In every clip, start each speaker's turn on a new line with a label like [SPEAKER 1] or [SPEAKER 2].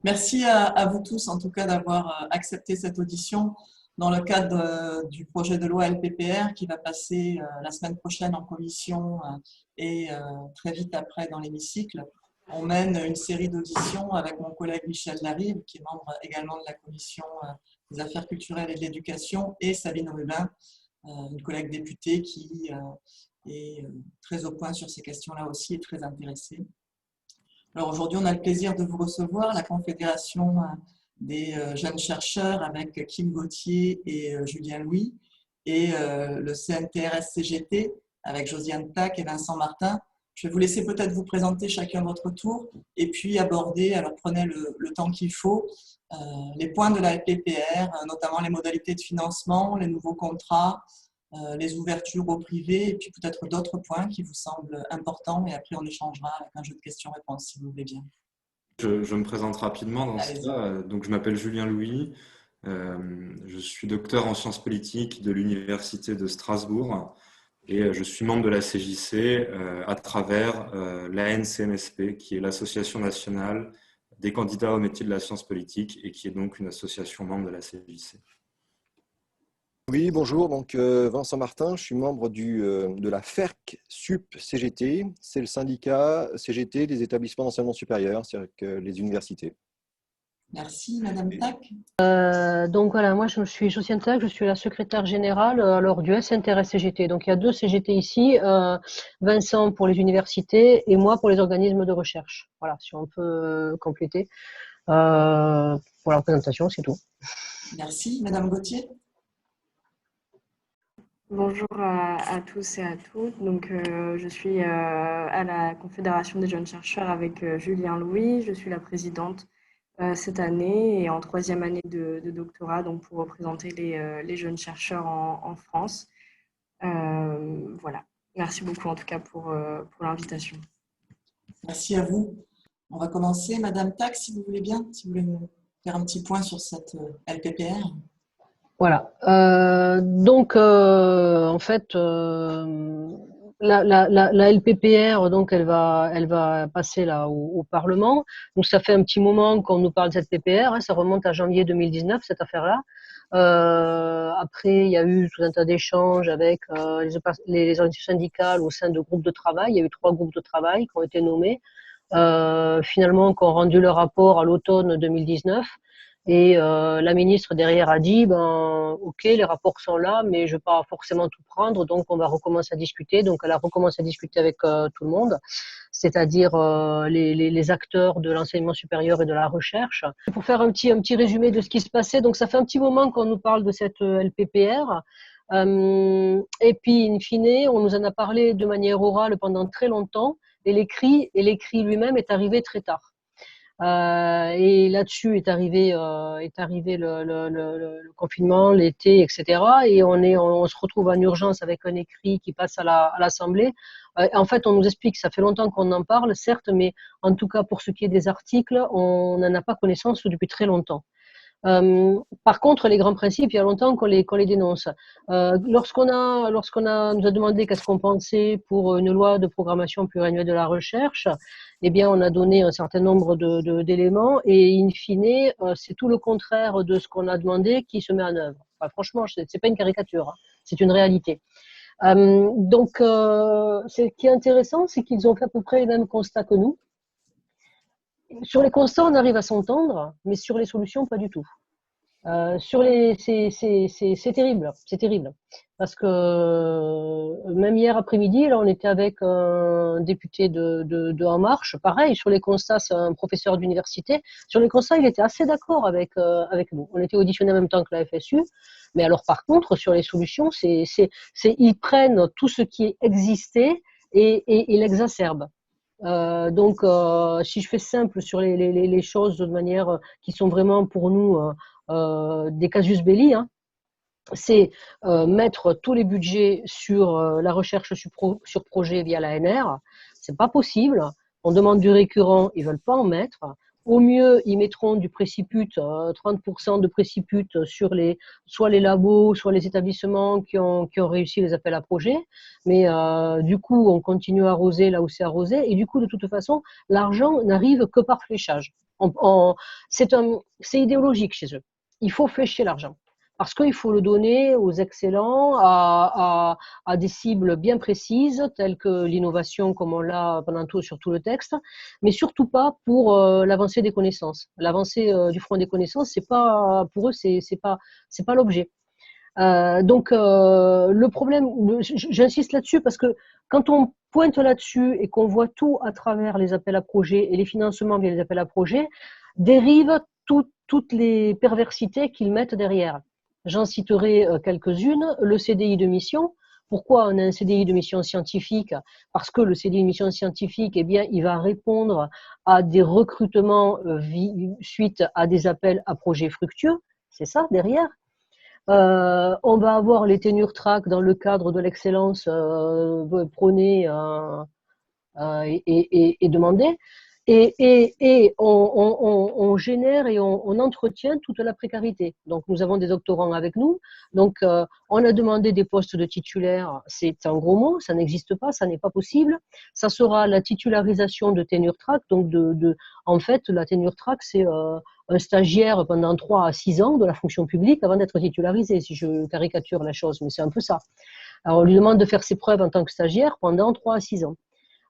[SPEAKER 1] Merci à vous tous, en tout cas, d'avoir accepté cette audition dans le cadre du projet de loi LPPR qui va passer la semaine prochaine en commission et très vite après dans l'hémicycle. On mène une série d'auditions avec mon collègue Michel Larive, qui est membre également de la commission des affaires culturelles et de l'éducation, et Sabine Rubin, une collègue députée qui est très au point sur ces questions-là aussi et très intéressée. Alors aujourd'hui, on a le plaisir de vous recevoir, la Confédération des jeunes chercheurs avec Kim Gauthier et Julien Louis, et le CNTRS-CGT avec Josiane Tac et Vincent Martin. Je vais vous laisser peut-être vous présenter chacun à votre tour et puis aborder, alors prenez le temps qu'il faut, les points de la LPPR, notamment les modalités de financement, les nouveaux contrats, les ouvertures au privé et puis peut-être d'autres points qui vous semblent importants et après on échangera avec un jeu de questions-réponses si vous voulez bien.
[SPEAKER 2] Je me présente rapidement dans ce
[SPEAKER 1] Allez-y.
[SPEAKER 2] cas. Donc, je m'appelle Julien Louis. Je suis docteur en sciences politiques de l'Université de Strasbourg et je suis membre de la CJC à travers l'ANCNSP, qui est l'Association nationale des candidats au métier de la science politique et qui est donc une association membre de la CJC.
[SPEAKER 3] Oui, bonjour, donc Vincent Martin, je suis membre de la FERC-SUP-CGT, c'est le syndicat CGT des établissements d'enseignement supérieur, c'est-à-dire que les universités.
[SPEAKER 1] Merci, Madame Tac.
[SPEAKER 4] Donc voilà, moi je suis Josiane Tac, je suis la secrétaire générale alors, du SNTRS-CGT. Donc il y a deux CGT ici, Vincent pour les universités et moi pour les organismes de recherche. Voilà, si on peut compléter. Pour la présentation, c'est tout.
[SPEAKER 1] Merci, Madame Gauthier.
[SPEAKER 5] Bonjour à tous et à toutes. Donc, je suis à la Confédération des jeunes chercheurs avec Julien Louis. Je suis la présidente cette année et en troisième année de doctorat, donc pour représenter les jeunes chercheurs en France. Voilà. Merci beaucoup en tout cas pour l'invitation.
[SPEAKER 1] Merci à vous. On va commencer. Madame Tac, si vous voulez bien, si vous voulez nous faire un petit point sur cette LPPR.
[SPEAKER 4] Voilà. Donc, en fait, la LPPR, donc, elle va passer là au Parlement. Donc, ça fait un petit moment qu'on nous parle de cette PPR. Hein, ça remonte à janvier 2019, cette affaire-là. Après, il y a eu tout un tas d'échanges avec les organisations syndicales au sein de groupes de travail. Il y a eu 3 groupes de travail qui ont été nommés. Finalement, qui ont rendu leur rapport à l'automne 2019. Et la ministre derrière a dit, ok, les rapports sont là, mais je ne vais pas forcément tout prendre, donc on va recommencer à discuter. Donc elle a recommencé à discuter avec tout le monde, c'est-à-dire les acteurs de l'enseignement supérieur et de la recherche. Pour faire un petit résumé de ce qui se passait, donc ça fait un petit moment qu'on nous parle de cette LPPR. Et puis, in fine, on nous en a parlé de manière orale pendant très longtemps, et l'écrit lui-même est arrivé très tard. Et là-dessus est arrivé le confinement, l'été, etc. Et on se retrouve en urgence avec un écrit qui passe à l'Assemblée. En fait, on nous explique, ça fait longtemps qu'on en parle, certes, mais en tout cas pour ce qui est des articles, on n'en a pas connaissance depuis très longtemps. Par contre, les grands principes, il y a longtemps qu'on les dénonce. Lorsqu'on nous a demandé qu'est-ce qu'on pensait pour une loi de programmation pluriannuelle de la recherche, eh bien, on a donné un certain nombre d'éléments et, in fine, c'est tout le contraire de ce qu'on a demandé qui se met en œuvre. Enfin, franchement, c'est pas une caricature, hein, c'est une réalité. Donc, ce qui est intéressant, c'est qu'ils ont fait à peu près les mêmes constats que nous. Sur les constats, on arrive à s'entendre, mais sur les solutions, pas du tout. C'est terrible, parce que même hier après-midi, là, on était avec un député de En Marche, pareil, sur les constats, c'est un professeur d'université, sur les constats, il était assez d'accord avec nous. On était auditionnés en même temps que la FSU, mais alors par contre, sur les solutions, ils prennent tout ce qui existait et l'exacerbent. Donc, si je fais simple sur les choses de manière qui sont vraiment pour nous des casus belli, hein, c'est mettre tous les budgets sur la recherche sur projet via l'ANR. C'est pas possible. On demande du récurrent, ils veulent pas en mettre. Au mieux, ils mettront du préciput, 30% de préciput sur soit les labos, soit les établissements qui ont réussi les appels à projets. Mais du coup, on continue à arroser là où c'est arrosé. Et du coup, de toute façon, l'argent n'arrive que par fléchage. C'est idéologique chez eux. Il faut flécher l'argent. Parce qu'il faut le donner aux excellents, à des cibles bien précises, telles que l'innovation, comme on l'a pendant sur tout le texte, mais surtout pas pour l'avancée des connaissances. L'avancée du front des connaissances, c'est pas, pour eux, c'est pas l'objet. Donc, le problème, j'insiste là-dessus parce que quand on pointe là-dessus et qu'on voit tout à travers les appels à projets et les financements via les appels à projets, dérivent toutes les perversités qu'ils mettent derrière. J'en citerai quelques-unes. Le CDI de mission. Pourquoi on a un CDI de mission scientifique? Parce que le CDI de mission scientifique, eh bien, il va répondre à des recrutements suite à des appels à projets fructueux. C'est ça derrière. On va avoir les tenure track dans le cadre de l'excellence prônée et demandée. Et on génère et on entretient toute la précarité. Donc, nous avons des doctorants avec nous. Donc, on a demandé des postes de titulaires. C'est un gros mot, ça n'existe pas, ça n'est pas possible. Ça sera la titularisation de tenure track. Donc, en fait, la tenure track, c'est un stagiaire pendant 3 à 6 ans de la fonction publique avant d'être titularisé, si je caricature la chose, mais c'est un peu ça. Alors, on lui demande de faire ses preuves en tant que stagiaire pendant 3 à 6 ans.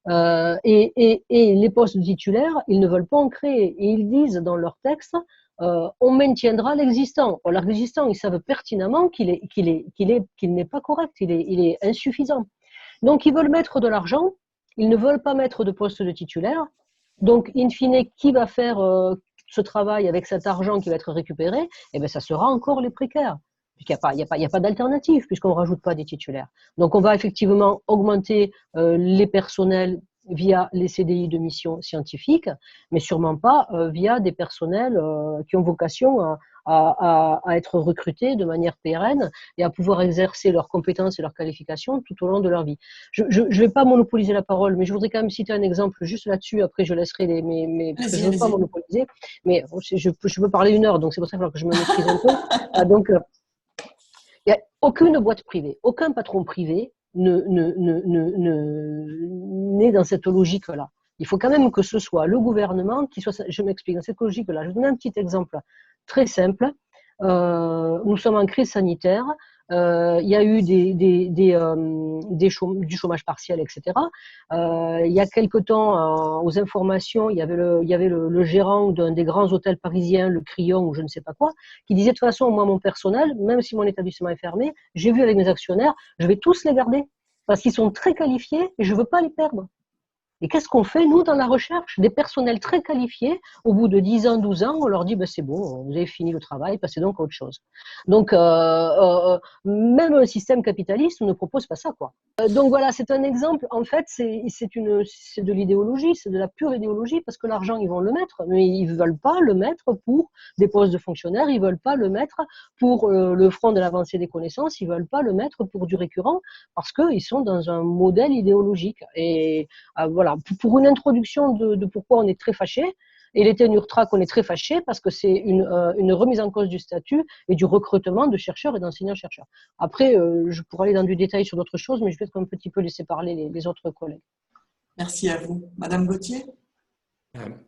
[SPEAKER 4] Et les postes titulaires, ils ne veulent pas en créer. Et ils disent dans leur texte, on maintiendra l'existant. Or, l'existant, ils savent pertinemment qu'il n'est pas correct, il est insuffisant. Donc, ils veulent mettre de l'argent, ils ne veulent pas mettre de postes de titulaires. Donc, in fine, qui va faire ce travail avec cet argent qui va être récupéré? Eh bien, ça sera encore les précaires. Puisqu'il n'y a pas d'alternative, puisqu'on ne rajoute pas des titulaires. Donc, on va effectivement augmenter les personnels via les CDI de mission scientifique, mais sûrement pas via des personnels qui ont vocation à être recrutés de manière pérenne et à pouvoir exercer leurs compétences et leurs qualifications tout au long de leur vie. Je ne vais pas monopoliser la parole, mais je voudrais quand même citer un exemple juste là-dessus. Après, je laisserai parce que je ne veux pas monopoliser, mais je peux parler 1 heure, donc c'est pour ça que je me maîtrise un peu. Donc, il n'y a aucune boîte privée, aucun patron privé n'est dans cette logique-là. Il faut quand même que ce soit le gouvernement qui soit. Je m'explique, dans cette logique-là. Je vais vous donner un petit exemple très simple. Nous sommes en crise sanitaire. Il y a eu du chômage partiel, etc. Il y a quelque temps, aux informations, il y avait le gérant d'un des grands hôtels parisiens, le Crillon ou je ne sais pas quoi, qui disait de toute façon, moi, mon personnel, même si mon établissement est fermé, j'ai vu avec mes actionnaires, je vais tous les garder parce qu'ils sont très qualifiés et je ne veux pas les perdre. Et qu'est-ce qu'on fait, nous, dans la recherche? Des personnels très qualifiés, au bout de 10 ans, 12 ans, on leur dit, c'est bon, vous avez fini le travail, passez donc à autre chose. Donc, même un système capitaliste ne propose pas ça, quoi. Donc voilà, c'est un exemple, en fait, c'est de l'idéologie, c'est de la pure idéologie, parce que l'argent, ils vont le mettre, mais ils ne veulent pas le mettre pour des postes de fonctionnaires, ils ne veulent pas le mettre pour le front de l'avancée des connaissances, ils ne veulent pas le mettre pour du récurrent, parce qu'ils sont dans un modèle idéologique. Et voilà, pour une introduction de pourquoi on est très fâché, et les tenure track, on est très fâché parce que c'est une remise en cause du statut et du recrutement de chercheurs et d'enseignants-chercheurs. Après, je pourrais aller dans du détail sur d'autres choses, mais je vais un petit peu laisser parler les autres collègues.
[SPEAKER 1] Merci à vous. Madame Gauthier?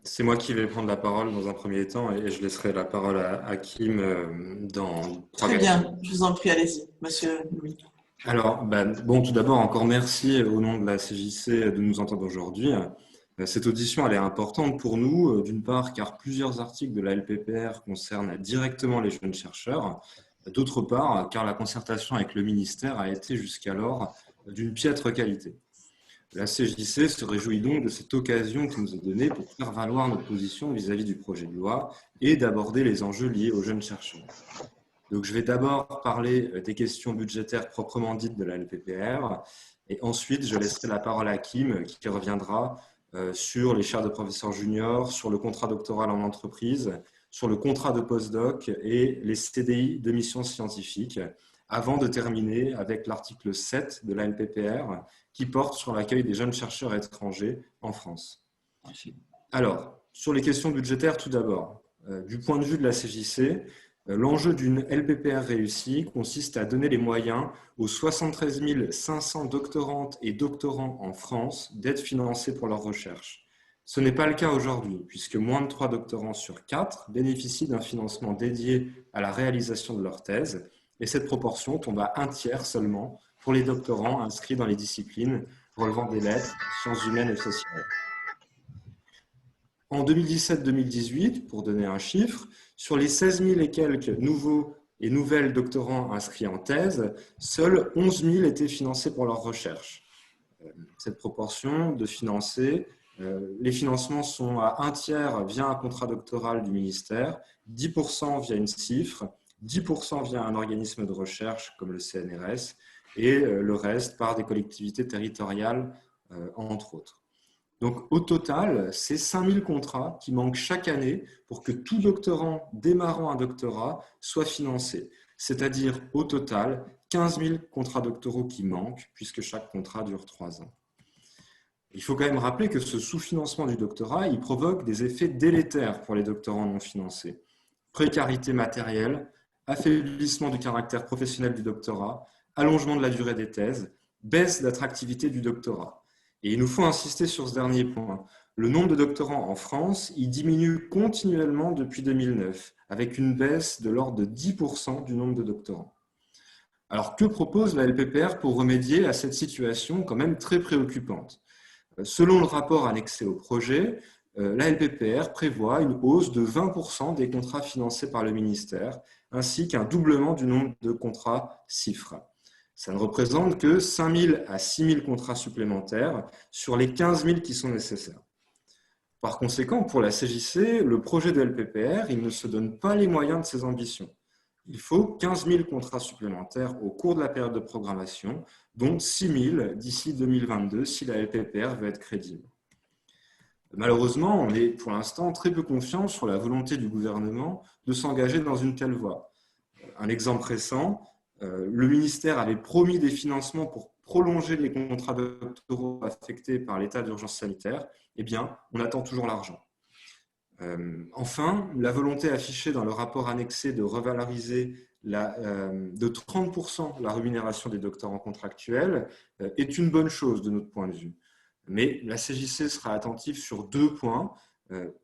[SPEAKER 2] C'est moi qui vais prendre la parole dans un premier temps et je laisserai la parole à Kim dans...
[SPEAKER 1] Très bien, je vous en prie, allez-y, monsieur Louis.
[SPEAKER 2] Alors, bon, tout d'abord, encore merci au nom de la CJC de nous entendre aujourd'hui. Cette audition, elle est importante pour nous, d'une part, car plusieurs articles de la LPPR concernent directement les jeunes chercheurs, d'autre part, car la concertation avec le ministère a été jusqu'alors d'une piètre qualité. La CJC se réjouit donc de cette occasion qui nous est donnée pour faire valoir notre position vis-à-vis du projet de loi et d'aborder les enjeux liés aux jeunes chercheurs. Donc, je vais d'abord parler des questions budgétaires proprement dites de la LPPR et ensuite, je laisserai la parole à Kim qui reviendra sur les chaires de professeurs juniors, sur le contrat doctoral en entreprise, sur le contrat de postdoc et les CDI de mission scientifique, avant de terminer avec l'article 7 de la LPPR qui porte sur l'accueil des jeunes chercheurs étrangers en France. Alors, sur les questions budgétaires tout d'abord, du point de vue de la CJC, l'enjeu d'une LPPR réussie consiste à donner les moyens aux 73 500 doctorantes et doctorants en France d'être financés pour leur recherche. Ce n'est pas le cas aujourd'hui, puisque moins de 3 doctorants sur 4 bénéficient d'un financement dédié à la réalisation de leur thèse, et cette proportion tombe à 1/3 seulement pour les doctorants inscrits dans les disciplines relevant des lettres, sciences humaines et sociales. En 2017-2018, pour donner un chiffre, sur les 16 000 et quelques nouveaux et nouvelles doctorants inscrits en thèse, seuls 11 000 étaient financés pour leur recherche. Cette proportion de financés, les financements sont à 1/3 via un contrat doctoral du ministère, 10% via une cifre, 10% via un organisme de recherche comme le CNRS et le reste par des collectivités territoriales, entre autres. Donc, au total, c'est 5 000 contrats qui manquent chaque année pour que tout doctorant démarrant un doctorat soit financé. C'est-à-dire, au total, 15 000 contrats doctoraux qui manquent, puisque chaque contrat dure 3 ans. Il faut quand même rappeler que ce sous-financement du doctorat, il provoque des effets délétères pour les doctorants non financés. Précarité matérielle, affaiblissement du caractère professionnel du doctorat, allongement de la durée des thèses, baisse d'attractivité du doctorat. Et il nous faut insister sur ce dernier point. Le nombre de doctorants en France, il diminue continuellement depuis 2009, avec une baisse de l'ordre de 10% du nombre de doctorants. Alors, que propose la LPPR pour remédier à cette situation quand même très préoccupante? Selon le rapport annexé au projet, la LPPR prévoit une hausse de 20% des contrats financés par le ministère, ainsi qu'un doublement du nombre de contrats CIFRE. Ça ne représente que 5 000 à 6 000 contrats supplémentaires sur les 15 000 qui sont nécessaires. Par conséquent, pour la CJC, le projet de LPPR, il ne se donne pas les moyens de ses ambitions. Il faut 15 000 contrats supplémentaires au cours de la période de programmation, dont 6 000 d'ici 2022 si la LPPR veut être crédible. Malheureusement, on est pour l'instant très peu confiant sur la volonté du gouvernement de s'engager dans une telle voie. Un exemple récent, le ministère avait promis des financements pour prolonger les contrats doctoraux affectés par l'état d'urgence sanitaire. Eh bien, on attend toujours l'argent. Enfin, la volonté affichée dans le rapport annexé de revaloriser de 30% la rémunération des doctorants contractuels est une bonne chose de notre point de vue. Mais la CJC sera attentive sur 2 points.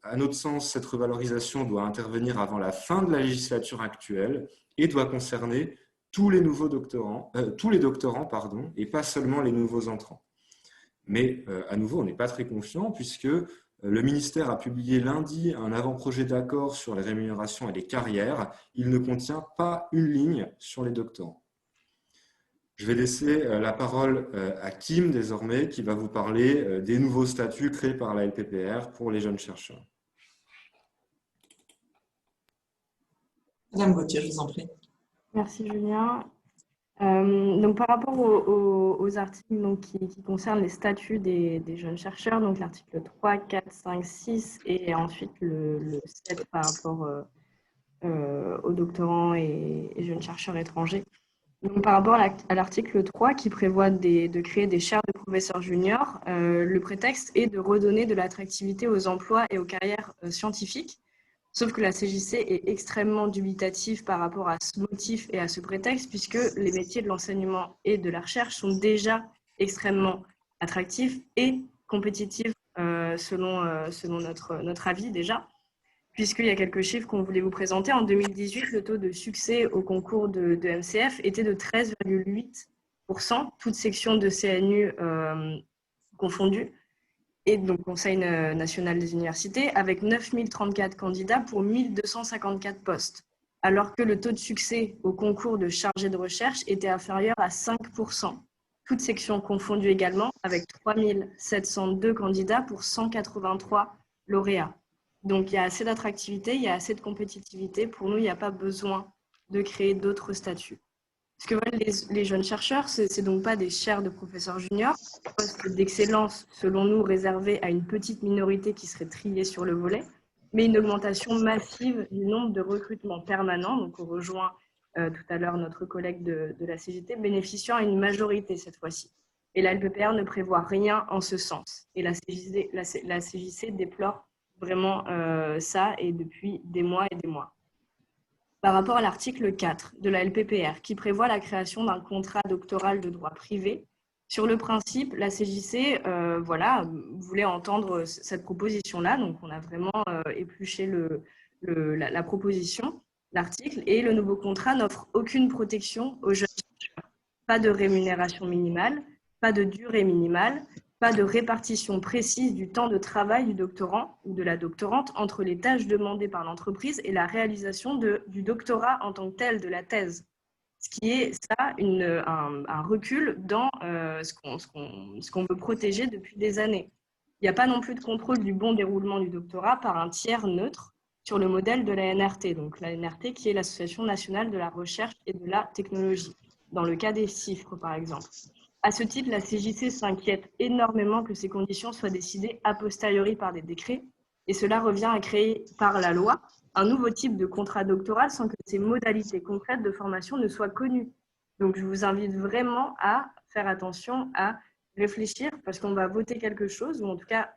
[SPEAKER 2] À notre sens, cette revalorisation doit intervenir avant la fin de la législature actuelle et doit concerner tous les doctorants, et pas seulement les nouveaux entrants. Mais à nouveau, on n'est pas très confiant puisque le ministère a publié lundi un avant-projet d'accord sur les rémunérations et les carrières. Il ne contient pas une ligne sur les doctorants. Je vais laisser la parole à Kim désormais, qui va vous parler des nouveaux statuts créés par la LPPR pour les jeunes chercheurs.
[SPEAKER 1] Madame Gauthier, je vous en prie.
[SPEAKER 5] Merci Julien. Donc, par rapport aux articles donc, qui concernent les statuts des jeunes chercheurs, donc l'article 3, 4, 5, 6 et ensuite le 7 par rapport aux doctorants et jeunes chercheurs étrangers. Donc, par rapport à l'article 3 qui prévoit de créer des chaires de professeurs juniors, le prétexte est de redonner de l'attractivité aux emplois et aux carrières scientifiques. Sauf que la CJC est extrêmement dubitative par rapport à ce motif et à ce prétexte, puisque les métiers de l'enseignement et de la recherche sont déjà extrêmement attractifs et compétitifs selon notre avis déjà. Puisqu'il y a quelques chiffres qu'on voulait vous présenter. En 2018, le taux de succès au concours de MCF était de 13,8%, toutes sections de CNU confondues. Et donc Conseil national des universités, avec 9 034 candidats pour 1 254 postes, alors que le taux de succès au concours de chargé de recherche était inférieur à 5%, toutes sections confondues également, avec 3 702 candidats pour 183 lauréats. Donc il y a assez d'attractivité, il y a assez de compétitivité. Pour nous, il n'y a pas besoin de créer d'autres statuts. Ce que veulent les jeunes chercheurs, ce n'est donc pas des chaires de professeurs juniors, postes d'excellence, selon nous, réservés à une petite minorité qui serait triée sur le volet, mais une augmentation massive du nombre de recrutements permanents. Donc, on rejoint tout à l'heure notre collègue de la CGT, bénéficiant à une majorité cette fois-ci. Et la LPPR ne prévoit rien en ce sens. Et la CJC déplore vraiment ça, et depuis des mois et des mois. Par rapport à l'article 4 de la LPPR, qui prévoit la création d'un contrat doctoral de droit privé Sur le principe, la CJC voulait entendre cette proposition-là. Donc, on a vraiment épluché la proposition, l'article, et le nouveau contrat n'offre aucune protection aux jeunes chercheurs. Pas de rémunération minimale, pas de durée minimale, pas de répartition précise du temps de travail du doctorant ou de la doctorante entre les tâches demandées par l'entreprise et la réalisation du doctorat en tant que tel, de la thèse. Ce qui est ça, un recul dans ce qu'on veut protéger depuis des années. Il n'y a pas non plus de contrôle du bon déroulement du doctorat par un tiers neutre sur le modèle de la NRT, donc la NRT qui est l'Association nationale de la recherche et de la technologie, dans le cas des CIFRE par exemple. À ce titre, la CJC s'inquiète énormément que ces conditions soient décidées a posteriori par des décrets, et cela revient à créer par la loi un nouveau type de contrat doctoral sans que ses modalités concrètes de formation ne soient connues. Donc, je vous invite vraiment à faire attention, à réfléchir, parce qu'on va voter quelque chose, ou en tout cas,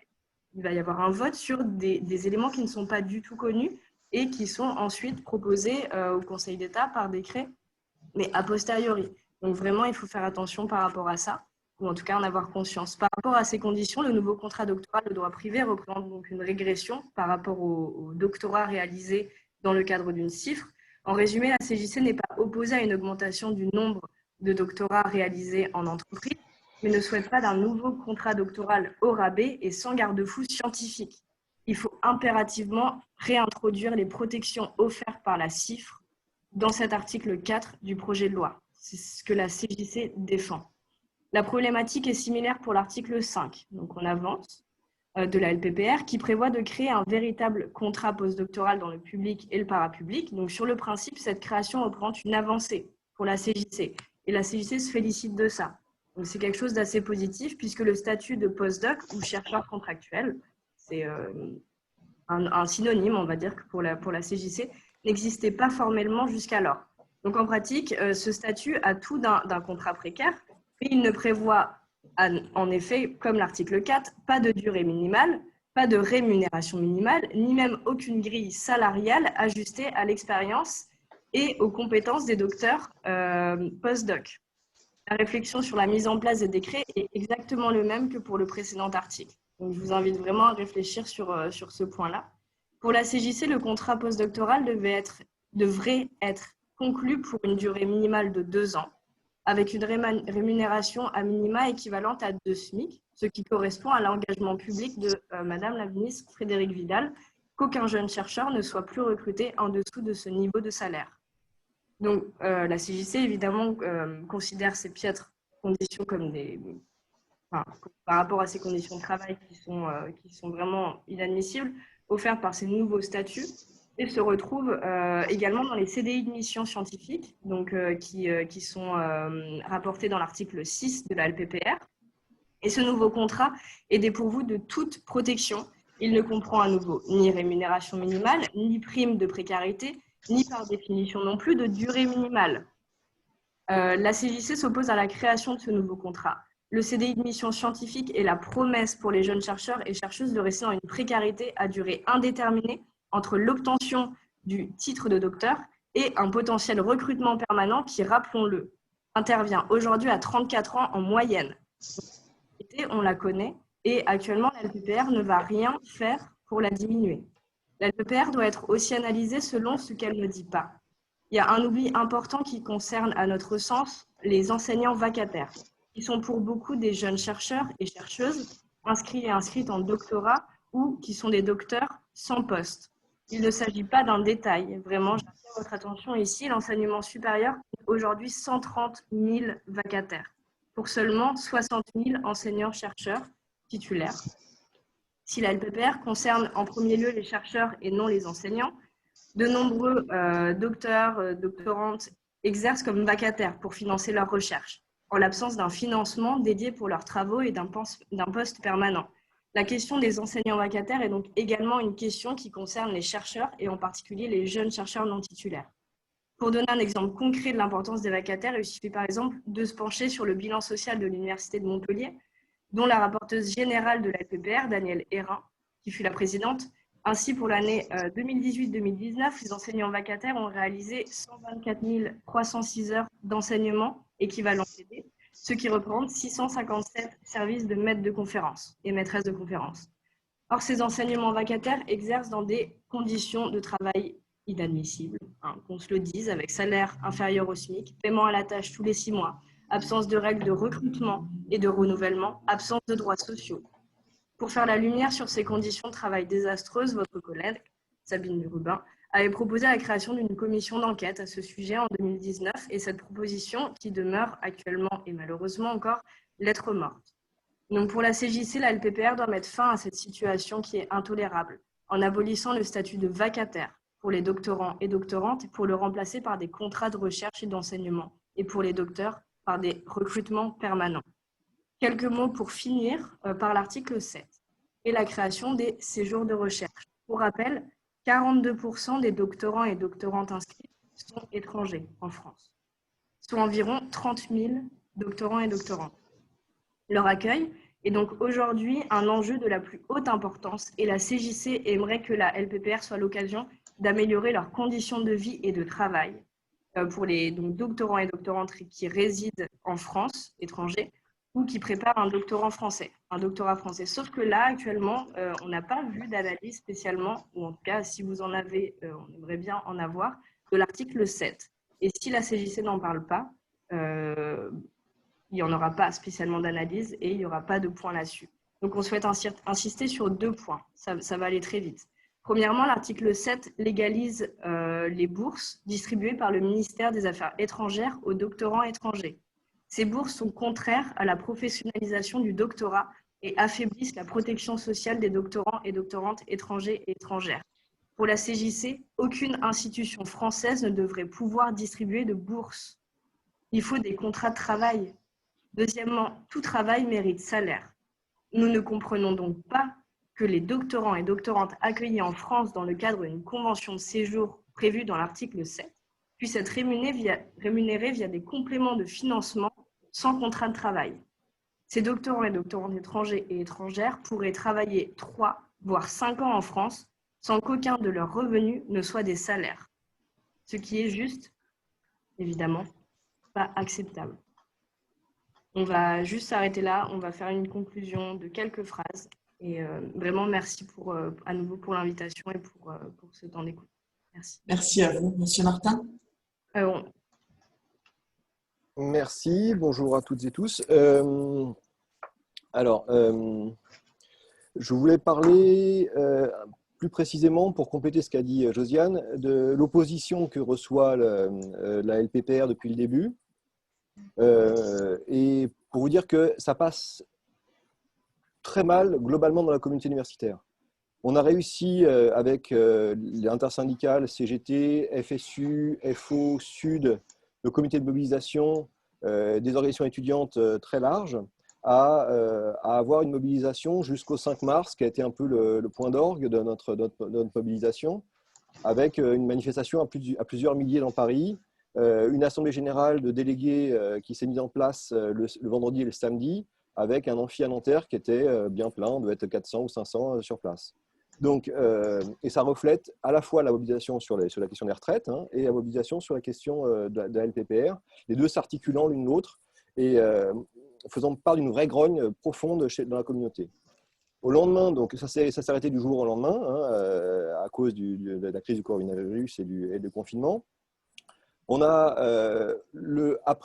[SPEAKER 5] il va y avoir un vote sur des éléments qui ne sont pas du tout connus et qui sont ensuite proposés au Conseil d'État par décret, mais a posteriori. Donc, vraiment, il faut faire attention par rapport à ça, ou en tout cas en avoir conscience. Par rapport à ces conditions, le nouveau contrat doctoral de droit privé représente donc une régression par rapport au doctorat réalisé dans le cadre d'une CIFRE. En résumé, la CJC n'est pas opposée à une augmentation du nombre de doctorats réalisés en entreprise, mais ne souhaite pas d'un nouveau contrat doctoral au rabais et sans garde-fou scientifique. Il faut impérativement réintroduire les protections offertes par la CIFRE dans cet article 4 du projet de loi. C'est ce que la CJC défend. La problématique est similaire pour l'article 5, donc on avance, de la LPPR, qui prévoit de créer un véritable contrat postdoctoral dans le public et le parapublic. Donc sur le principe, cette création représente une avancée pour la CJC. Et la CJC se félicite de ça. Donc c'est quelque chose d'assez positif, puisque le statut de postdoc ou chercheur contractuel, c'est un synonyme, on va dire, que pour la CJC, n'existait pas formellement jusqu'alors. Donc en pratique, ce statut a tout d'un contrat précaire, mais il ne prévoit en effet, comme l'article 4, pas de durée minimale, pas de rémunération minimale, ni même aucune grille salariale ajustée à l'expérience et aux compétences des docteurs post-doc. La réflexion sur la mise en place des décrets est exactement le même que pour le précédent article. Donc, je vous invite vraiment à réfléchir sur ce point-là. Pour la CJC, le contrat postdoctoral devrait être conclu pour une durée minimale de 2 ans, avec une rémunération à minima équivalente à 2 SMIC, ce qui correspond à l'engagement public de Madame la ministre Frédérique Vidal, qu'aucun jeune chercheur ne soit plus recruté en dessous de ce niveau de salaire. Donc, la CJC, évidemment, considère ces piètres conditions comme par rapport à ces conditions de travail qui sont vraiment inadmissibles, offertes par ces nouveaux statuts, et se retrouve également dans les CDI de mission scientifique, donc, qui sont rapportés dans l'article 6 de la LPPR. Et ce nouveau contrat est dépourvu de toute protection. Il ne comprend à nouveau ni rémunération minimale, ni prime de précarité, ni par définition non plus de durée minimale. La CJC s'oppose à la création de ce nouveau contrat. Le CDI de mission scientifique est la promesse pour les jeunes chercheurs et chercheuses de rester dans une précarité à durée indéterminée entre l'obtention du titre de docteur et un potentiel recrutement permanent qui, rappelons-le, intervient aujourd'hui à 34 ans en moyenne. On la connaît et actuellement, la LPPR ne va rien faire pour la diminuer. La LPPR doit être aussi analysée selon ce qu'elle ne dit pas. Il y a un oubli important qui concerne, à notre sens, les enseignants vacataires, qui sont pour beaucoup des jeunes chercheurs et chercheuses inscrits et inscrites en doctorat ou qui sont des docteurs sans poste. Il ne s'agit pas d'un détail. Vraiment, j'attire votre attention ici. L'enseignement supérieur compte aujourd'hui 130 000 vacataires pour seulement 60 000 enseignants-chercheurs titulaires. Si la LPPR concerne en premier lieu les chercheurs et non les enseignants, de nombreux docteurs, doctorantes exercent comme vacataires pour financer leurs recherches, en l'absence d'un financement dédié pour leurs travaux et d'un poste permanent. La question des enseignants vacataires est donc également une question qui concerne les chercheurs et en particulier les jeunes chercheurs non titulaires. Pour donner un exemple concret de l'importance des vacataires, il suffit par exemple de se pencher sur le bilan social de l'Université de Montpellier, dont la rapporteuse générale de la LPPR, Danielle Hérin, qui fut la présidente. Ainsi, pour l'année 2018-2019, les enseignants vacataires ont réalisé 124 306 heures d'enseignement équivalent TD, ce qui représente 657 services de maîtres de conférences et maîtresses de conférences. Or, ces enseignements vacataires exercent dans des conditions de travail inadmissibles, qu'on se le dise, avec salaire inférieur au SMIC, paiement à la tâche tous les 6 mois, absence de règles de recrutement et de renouvellement, absence de droits sociaux. Pour faire la lumière sur ces conditions de travail désastreuses, votre collègue, Sabine Lurubin, avait proposé la création d'une commission d'enquête à ce sujet en 2019 et cette proposition, qui demeure actuellement et malheureusement encore lettre morte. Donc pour la CJC, la LPPR doit mettre fin à cette situation qui est intolérable en abolissant le statut de vacataire pour les doctorants et doctorantes pour le remplacer par des contrats de recherche et d'enseignement et pour les docteurs par des recrutements permanents. Quelques mots pour finir par l'article 7 et la création des séjours de recherche. Pour rappel, 42% des doctorants et doctorantes inscrits sont étrangers en France, soit environ 30 000 doctorants et doctorantes. Leur accueil est donc aujourd'hui un enjeu de la plus haute importance et la CJC aimerait que la LPPR soit l'occasion d'améliorer leurs conditions de vie et de travail pour les doctorants et doctorantes qui résident en France, étrangers, ou qui préparent un doctorat français. Sauf que là, actuellement, on n'a pas vu d'analyse spécialement, ou en tout cas, si vous en avez, on aimerait bien en avoir, de l'article 7. Et si la CJC n'en parle pas, il n'y en aura pas spécialement d'analyse et il n'y aura pas de point là-dessus. Donc, on souhaite insister sur 2 points. Ça va aller très vite. Premièrement, l'article 7 légalise les bourses distribuées par le ministère des Affaires étrangères aux doctorants étrangers. Ces bourses sont contraires à la professionnalisation du doctorat et affaiblissent la protection sociale des doctorants et doctorantes étrangers et étrangères. Pour la CJC, aucune institution française ne devrait pouvoir distribuer de bourses. Il faut des contrats de travail. Deuxièmement, tout travail mérite salaire. Nous ne comprenons donc pas que les doctorants et doctorantes accueillis en France dans le cadre d'une convention de séjour prévue dans l'article 7 puissent être rémunérés via des compléments de financement sans contrat de travail. Ces doctorants et doctorantes étrangers et étrangères pourraient travailler 3, voire 5 ans en France sans qu'aucun de leurs revenus ne soit des salaires. Ce qui est juste, évidemment, pas acceptable. On va juste s'arrêter là, on va faire une conclusion de quelques phrases. Et vraiment, merci à nouveau pour l'invitation et pour ce temps d'écoute. Merci.
[SPEAKER 1] Merci à vous. Monsieur Martin.
[SPEAKER 3] Merci, bonjour à toutes et tous. Je voulais parler plus précisément, pour compléter ce qu'a dit Josiane, de l'opposition que reçoit la LPPR depuis le début. Et pour vous dire que ça passe très mal globalement dans la communauté universitaire. On a réussi avec les intersyndicales, CGT, FSU, FO, Sud, le comité de mobilisation, des organisations étudiantes très larges, à avoir une mobilisation jusqu'au 5 mars, qui a été un peu le point d'orgue de notre mobilisation, avec une manifestation à plusieurs milliers dans Paris, une assemblée générale de délégués qui s'est mise en place le vendredi et le samedi, avec un amphi à Nanterre qui était bien plein, on devait être 400 ou 500 sur place. Donc, et ça reflète à la fois la mobilisation sur la question des retraites et la mobilisation sur la question de la LPPR, les deux s'articulant l'une l'autre et faisant part d'une vraie grogne profonde dans la communauté. Au lendemain, donc ça s'est arrêté du jour au lendemain à cause de la crise du coronavirus et du confinement. On a,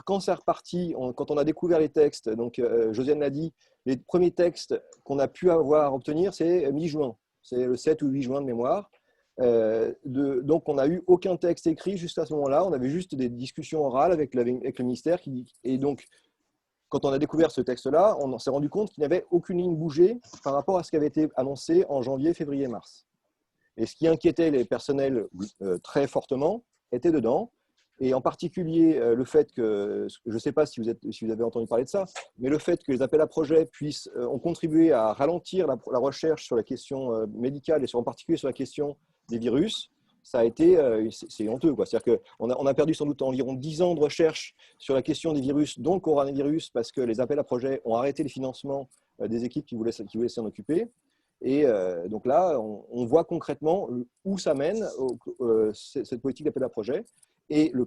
[SPEAKER 3] quand c'est reparti, quand on a découvert les textes, donc Josiane l'a dit, les premiers textes qu'on a pu obtenir, c'est mi-juin. C'est le 7 ou 8 juin de mémoire. Donc, on n'a eu aucun texte écrit jusqu'à ce moment-là. On avait juste des discussions orales avec le ministère. Et donc, quand on a découvert ce texte-là, on s'est rendu compte qu'il n'y avait aucune ligne bougée par rapport à ce qui avait été annoncé en janvier, février, mars. Et ce qui inquiétait les personnels très fortement était dedans. Et en particulier, le fait que, je ne sais pas si vous avez entendu parler de ça, mais le fait que les appels à projets ont contribué à ralentir la recherche sur la question médicale et en particulier sur la question des virus, ça a été, c'est honteux, quoi. C'est-à-dire qu'on a perdu sans doute environ 10 ans de recherche sur la question des virus, dont le coronavirus, parce que les appels à projets ont arrêté le financement des équipes qui voulaient s'en occuper. Et donc là, on voit concrètement où ça mène, cette politique d'appel à projets. Et le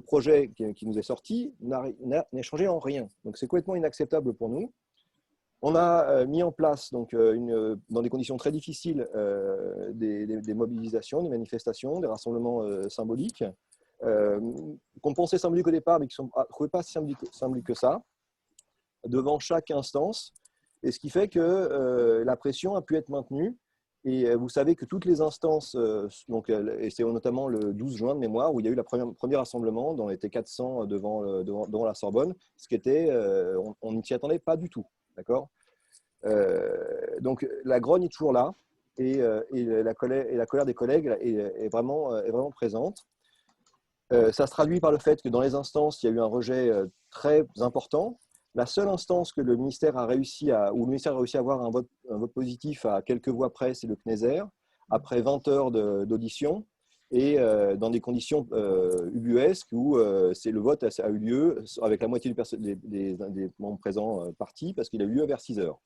[SPEAKER 3] projet qui nous est sorti n'a changé en rien. Donc, c'est complètement inacceptable pour nous. On a mis en place, donc, dans des conditions très difficiles, des mobilisations, des manifestations, des rassemblements symboliques, qu'on pensait symboliques au départ, mais qui ne trouvaient pas si symboliques que ça, devant chaque instance. Et ce qui fait que la pression a pu être maintenue. Et vous savez que toutes les instances, et c'est notamment le 12 juin de mémoire, où il y a eu le premier rassemblement, on était 400 devant la Sorbonne, ce qui était, on n'y s'y attendait pas du tout. D'accord ? Donc la grogne est toujours là, et la colère des collègues est vraiment présente. Ça se traduit par le fait que dans les instances, il y a eu un rejet très important. La seule instance que le ministère a réussi à avoir un vote positif à quelques voix près, c'est le CNESER, après 20 heures d'audition, et dans des conditions ubuesques où le vote a eu lieu avec la moitié des membres présents partis, parce qu'il a eu lieu vers 6 heures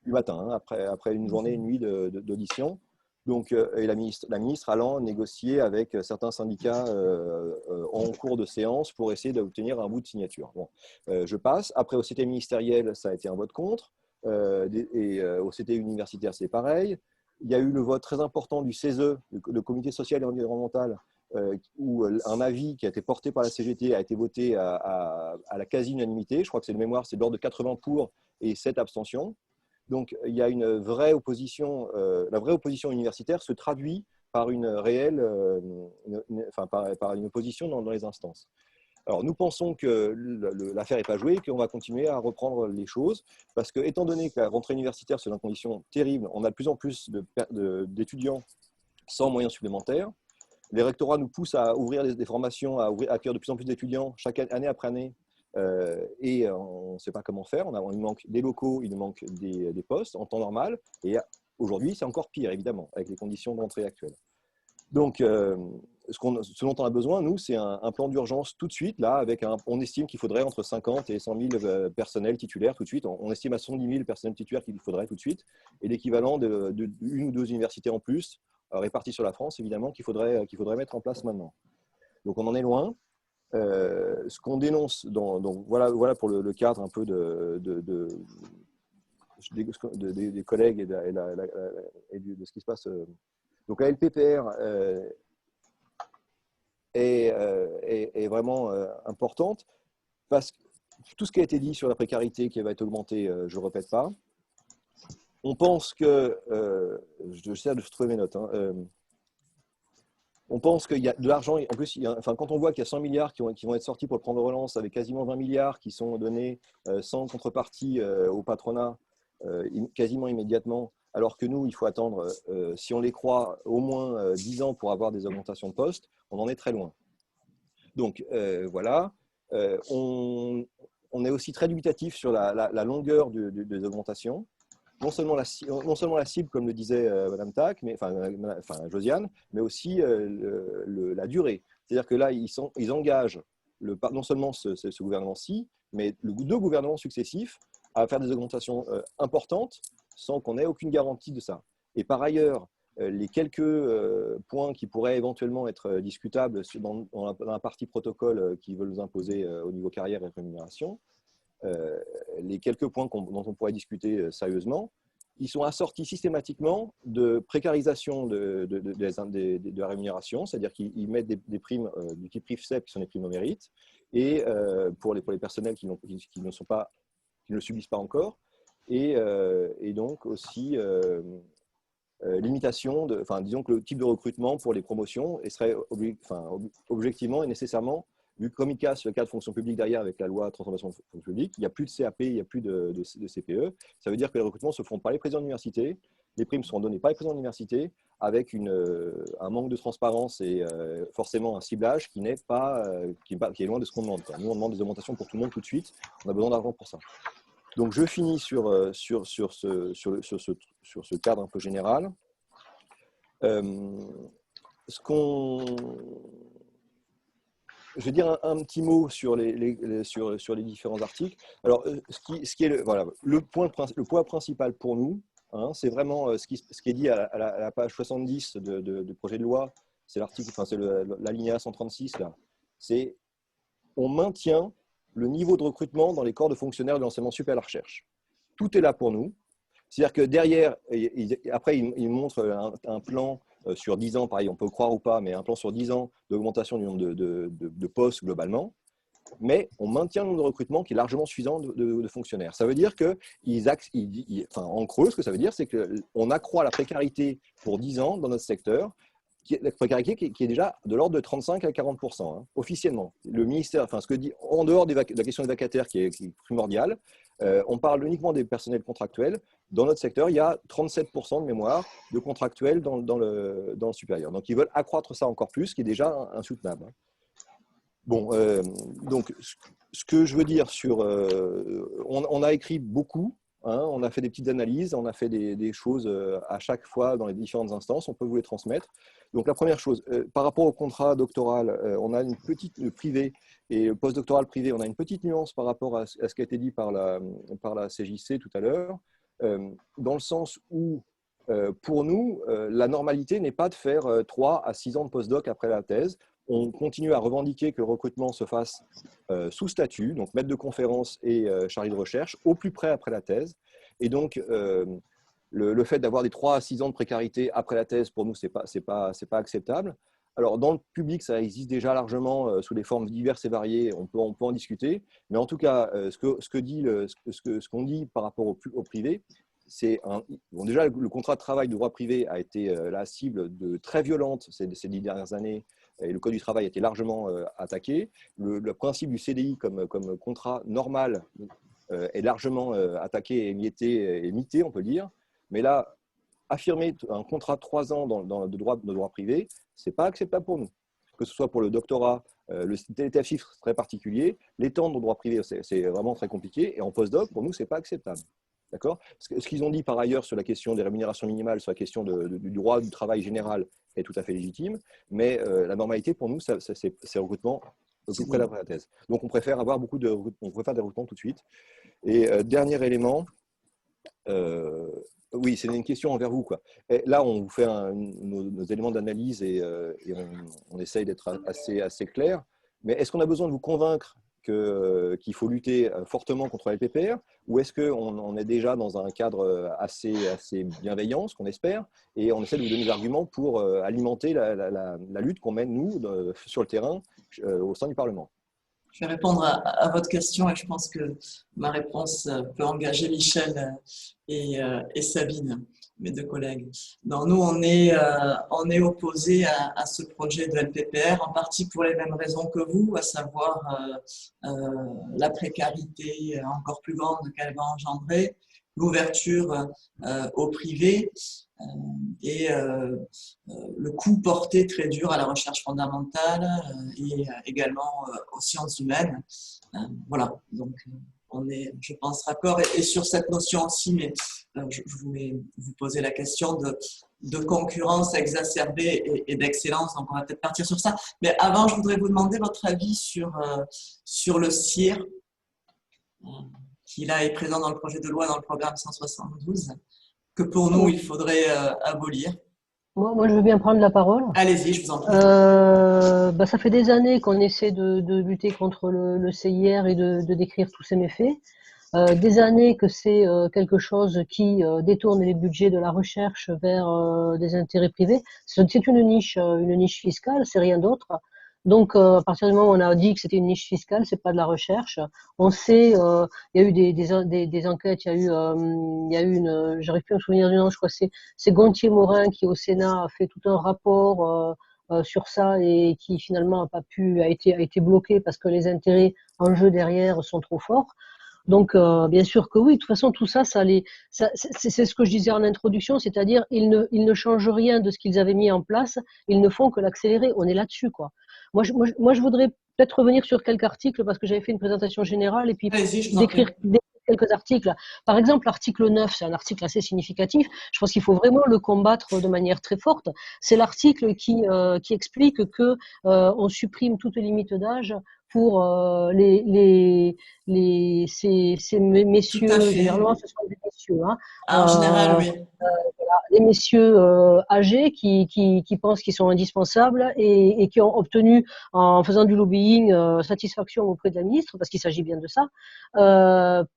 [SPEAKER 3] du matin, hein, après une journée et une nuit d'audition. Donc, et la ministre allant négocier avec certains syndicats en cours de séance pour essayer d'obtenir un bout de signature. Bon, je passe. Après, au CT ministériel, ça a été un vote contre. Et au CT universitaire, c'est pareil. Il y a eu le vote très important du CESE, le Comité social et environnemental, où un avis qui a été porté par la CGT a été voté à la quasi-unanimité. Je crois que c'est de mémoire, c'est de l'ordre de 80 pour et 7 abstentions. Donc, il y a une vraie opposition. La vraie opposition universitaire se traduit par une réelle, par une opposition dans les instances. Alors, nous pensons que l'affaire n'est pas jouée et qu'on va continuer à reprendre les choses parce que, étant donné que la rentrée universitaire se fait dans des conditions terribles, on a de plus en plus d'étudiants sans moyens supplémentaires. Les rectorats nous poussent à ouvrir des formations, à accueillir de plus en plus d'étudiants chaque année après année. Et on ne sait pas comment faire. Il manque des locaux, il manque des postes en temps normal. Et aujourd'hui, c'est encore pire, évidemment, avec les conditions de rentrée actuelles. Donc, ce dont on a besoin, nous, c'est un plan d'urgence tout de suite. Là, on estime qu'il faudrait entre 50 et 100 000 personnels titulaires tout de suite. On estime à 110 000 personnels titulaires qu'il faudrait tout de suite. Et l'équivalent d'une ou deux universités en plus, réparties sur la France, évidemment, qu'il faudrait mettre en place maintenant. Donc, on en est loin. Ce qu'on dénonce, donc voilà pour le cadre un peu des collègues et de ce qui se passe. Donc la LPPR est vraiment importante parce que tout ce qui a été dit sur la précarité qui va être augmentée, je ne répète pas. On pense que, j'essaie de trouver mes notes, on pense qu'il y a de l'argent, en plus, quand on voit qu'il y a 100 milliards qui vont être sortis pour le plan de relance, avec quasiment 20 milliards qui sont donnés sans contrepartie au patronat, quasiment immédiatement, alors que nous, il faut attendre, si on les croit, au moins 10 ans pour avoir des augmentations de postes, on en est très loin. Donc, voilà. On est aussi très dubitatif sur la longueur des augmentations. Non seulement la cible, comme le disait Madame Tac, Josiane, mais aussi la durée. C'est-à-dire que là, ils engagent non seulement ce gouvernement-ci, mais deux gouvernements successifs à faire des augmentations importantes sans qu'on ait aucune garantie de ça. Et par ailleurs, les quelques points qui pourraient éventuellement être discutables dans la partie protocole qu'ils veulent nous imposer au niveau carrière et rémunération, les quelques points dont on pourrait discuter sérieusement, ils sont assortis systématiquement de précarisation de la rémunération, c'est-à-dire qu'ils mettent des primes du type PRIFCEP, qui sont des primes au mérite, et pour les personnels qui ne le subissent pas encore, et donc aussi limitation, disons que le type de recrutement pour les promotions serait objectivement et nécessairement, vu que comme il casse le cadre de fonction publique derrière avec la loi de transformation de fonction publique, il n'y a plus de CAP, il n'y a plus de CPE. Ça veut dire que les recrutements se font par les présidents d'université, les primes seront données par les présidents d'université, avec un manque de transparence et forcément un ciblage qui est loin de ce qu'on demande. Nous, on demande des augmentations pour tout le monde tout de suite. On a besoin d'argent pour ça. Donc, je finis sur ce cadre un peu général. Je vais dire un petit mot sur les différents articles. Alors, le point principal pour nous, c'est vraiment ce qui est dit à la page 70 du projet de loi, c'est l'article, enfin c'est l'alinéa 136 là. C'est on maintient le niveau de recrutement dans les corps de fonctionnaires de l'enseignement supérieur à la recherche. Tout est là pour nous. C'est-à-dire que derrière, après, il montre un plan sur 10 ans, pareil, on peut croire ou pas, mais un plan sur 10 ans d'augmentation du nombre de postes globalement. Mais on maintient le nombre de recrutement qui est largement suffisant de fonctionnaires. Ça veut dire que, en creux, ce que ça veut dire, c'est qu'on accroît la précarité pour 10 ans dans notre secteur, la précarité qui est déjà de l'ordre de 35 à 40%, hein, officiellement. Le ministère, ce que dit, en dehors de la question des vacataires qui est primordiale, on parle uniquement des personnels contractuels. Dans notre secteur, il y a 37% de mémoire de contractuels dans le supérieur. Donc, ils veulent accroître ça encore plus, ce qui est déjà insoutenable. Bon, donc, ce que je veux dire sur… on a écrit beaucoup, hein, on a fait des petites analyses, on a fait des choses à chaque fois dans les différentes instances, on peut vous les transmettre. Donc, la première chose, par rapport au contrat doctoral, on a une petite privée et le postdoctoral privé, on a une petite nuance par rapport à ce qui a été dit par la CJC tout à l'heure, dans le sens où, pour nous, la normalité n'est pas de faire 3 à 6 ans de postdoc après la thèse. On continue à revendiquer que le recrutement se fasse sous statut, donc maître de conférence et chargé de recherche, au plus près après la thèse. Et donc, le fait d'avoir des 3 à 6 ans de précarité après la thèse, pour nous, ce n'est pas acceptable. Alors, dans le public, ça existe déjà largement sous des formes diverses et variées, on peut en discuter. Mais en tout cas, ce qu'on dit par rapport au privé, c'est déjà, le contrat de travail de droit privé a été la cible de très violente ces 10 dernières années, et le Code du travail a été largement attaqué. Le principe du CDI comme contrat normal est largement attaqué et mité, on peut dire. Mais là, affirmer un contrat de 3 ans de droit privé, ce n'est pas acceptable pour nous. Que ce soit pour le doctorat, le TTF très particulier, l'étendre au droit privé, c'est vraiment très compliqué. Et en postdoc, pour nous, ce n'est pas acceptable. D'accord ? Ce qu'ils ont dit par ailleurs sur la question des rémunérations minimales, sur la question du droit du travail général est tout à fait légitime, mais la normalité pour nous, c'est recrutement au plus près d'après la thèse. Donc on préfère avoir des recrutements tout de suite. Et dernier élément, oui, c'est une question envers vous, quoi. Et là, on vous fait nos éléments d'analyse et on essaye d'être assez clair. Mais est-ce qu'on a besoin de vous convaincre qu'il faut lutter fortement contre la LPPR, ou est-ce qu'on est déjà dans un cadre assez bienveillant, ce qu'on espère, et on essaie de vous donner des arguments pour alimenter la lutte qu'on mène, nous, sur le terrain, au sein du Parlement?
[SPEAKER 1] Je vais répondre à votre question et je pense que ma réponse peut engager Michel et Sabine, mes 2 collègues. Donc, nous, on est opposés à ce projet de LPPR, en partie pour les mêmes raisons que vous, à savoir la précarité encore plus grande qu'elle va engendrer, l'ouverture au privé et le coup porté très dur à la recherche fondamentale et également aux sciences humaines. Voilà, donc on est, je pense, raccord. Et sur cette notion aussi, mais je voulais vous poser la question de concurrence exacerbée et d'excellence, donc on va peut-être partir sur ça. Mais avant, je voudrais vous demander votre avis sur le CIR, qui là est présent dans le projet de loi, dans le programme 172, que pour nous, il faudrait abolir.
[SPEAKER 4] Moi, je veux bien prendre la parole.
[SPEAKER 1] Allez-y, je vous en prie.
[SPEAKER 4] Ça fait des années qu'on essaie de lutter contre le CIR et de décrire tous ses méfaits. Des années que c'est quelque chose qui détourne les budgets de la recherche vers des intérêts privés. C'est une niche fiscale, c'est rien d'autre. Donc, à partir du moment où on a dit que c'était une niche fiscale, c'est pas de la recherche. On sait, il y a eu des enquêtes, il y a eu j'arrive plus à me souvenir du nom, je crois que c'est Gontier-Morin qui au Sénat a fait tout un rapport sur ça et qui finalement a été bloqué parce que les intérêts en jeu derrière sont trop forts. Donc, bien sûr que oui. De toute façon, tout ça, c'est ce que je disais en introduction, c'est-à-dire ils ne changent rien de ce qu'ils avaient mis en place, ils ne font que l'accélérer. On est là-dessus, quoi. Moi, je voudrais peut-être revenir sur quelques articles parce que j'avais fait une présentation générale et puis décrire quelques articles. Par exemple, l'article 9, c'est un article assez significatif. Je pense qu'il faut vraiment le combattre de manière très forte. C'est l'article qui explique que on supprime toute limite d'âge pour ces
[SPEAKER 1] Tout à
[SPEAKER 4] messieurs,
[SPEAKER 1] fait.
[SPEAKER 4] généralement ce sont des messieurs, hein,
[SPEAKER 1] En général, oui.
[SPEAKER 4] les messieurs âgés qui pensent qu'ils sont indispensables et qui ont obtenu, en faisant du lobbying, satisfaction auprès de la ministre, parce qu'il s'agit bien de ça,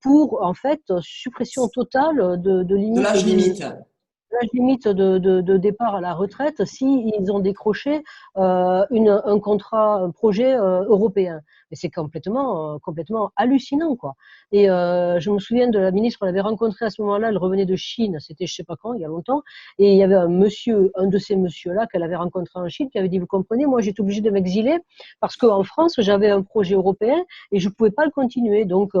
[SPEAKER 4] pour en fait suppression totale de
[SPEAKER 1] De
[SPEAKER 4] limites
[SPEAKER 1] l'âge limite.
[SPEAKER 4] l'âge limite de départ à la retraite si ils ont décroché un contrat, un projet européen. Et c'est complètement hallucinant, quoi. Et je me souviens de la ministre, on l'avait rencontrée à ce moment-là, elle revenait de Chine, c'était je sais pas quand, il y a longtemps, et il y avait un de ces messieurs-là qu'elle avait rencontré en Chine, qui avait dit, vous comprenez, moi j'étais obligée de m'exiler parce qu'en France j'avais un projet européen et je pouvais pas le continuer, donc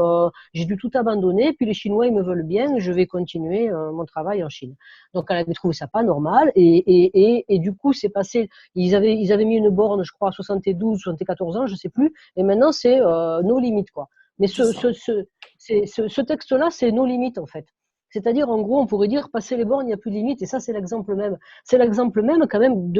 [SPEAKER 4] j'ai dû tout abandonner. Puis les Chinois ils me veulent bien, je vais continuer mon travail en Chine. Donc elle avait trouvé ça pas normal et du coup c'est passé. Ils avaient mis une borne, je crois, à 72, 74 ans, je sais plus. Et maintenant c'est nos limites, quoi. Mais
[SPEAKER 1] C'est ça.
[SPEAKER 4] ce texte-là, c'est nos limites en fait. C'est-à-dire, en gros, on pourrait dire, passer les bornes, il n'y a plus de limite. Et ça, c'est l'exemple même. C'est l'exemple même, quand même,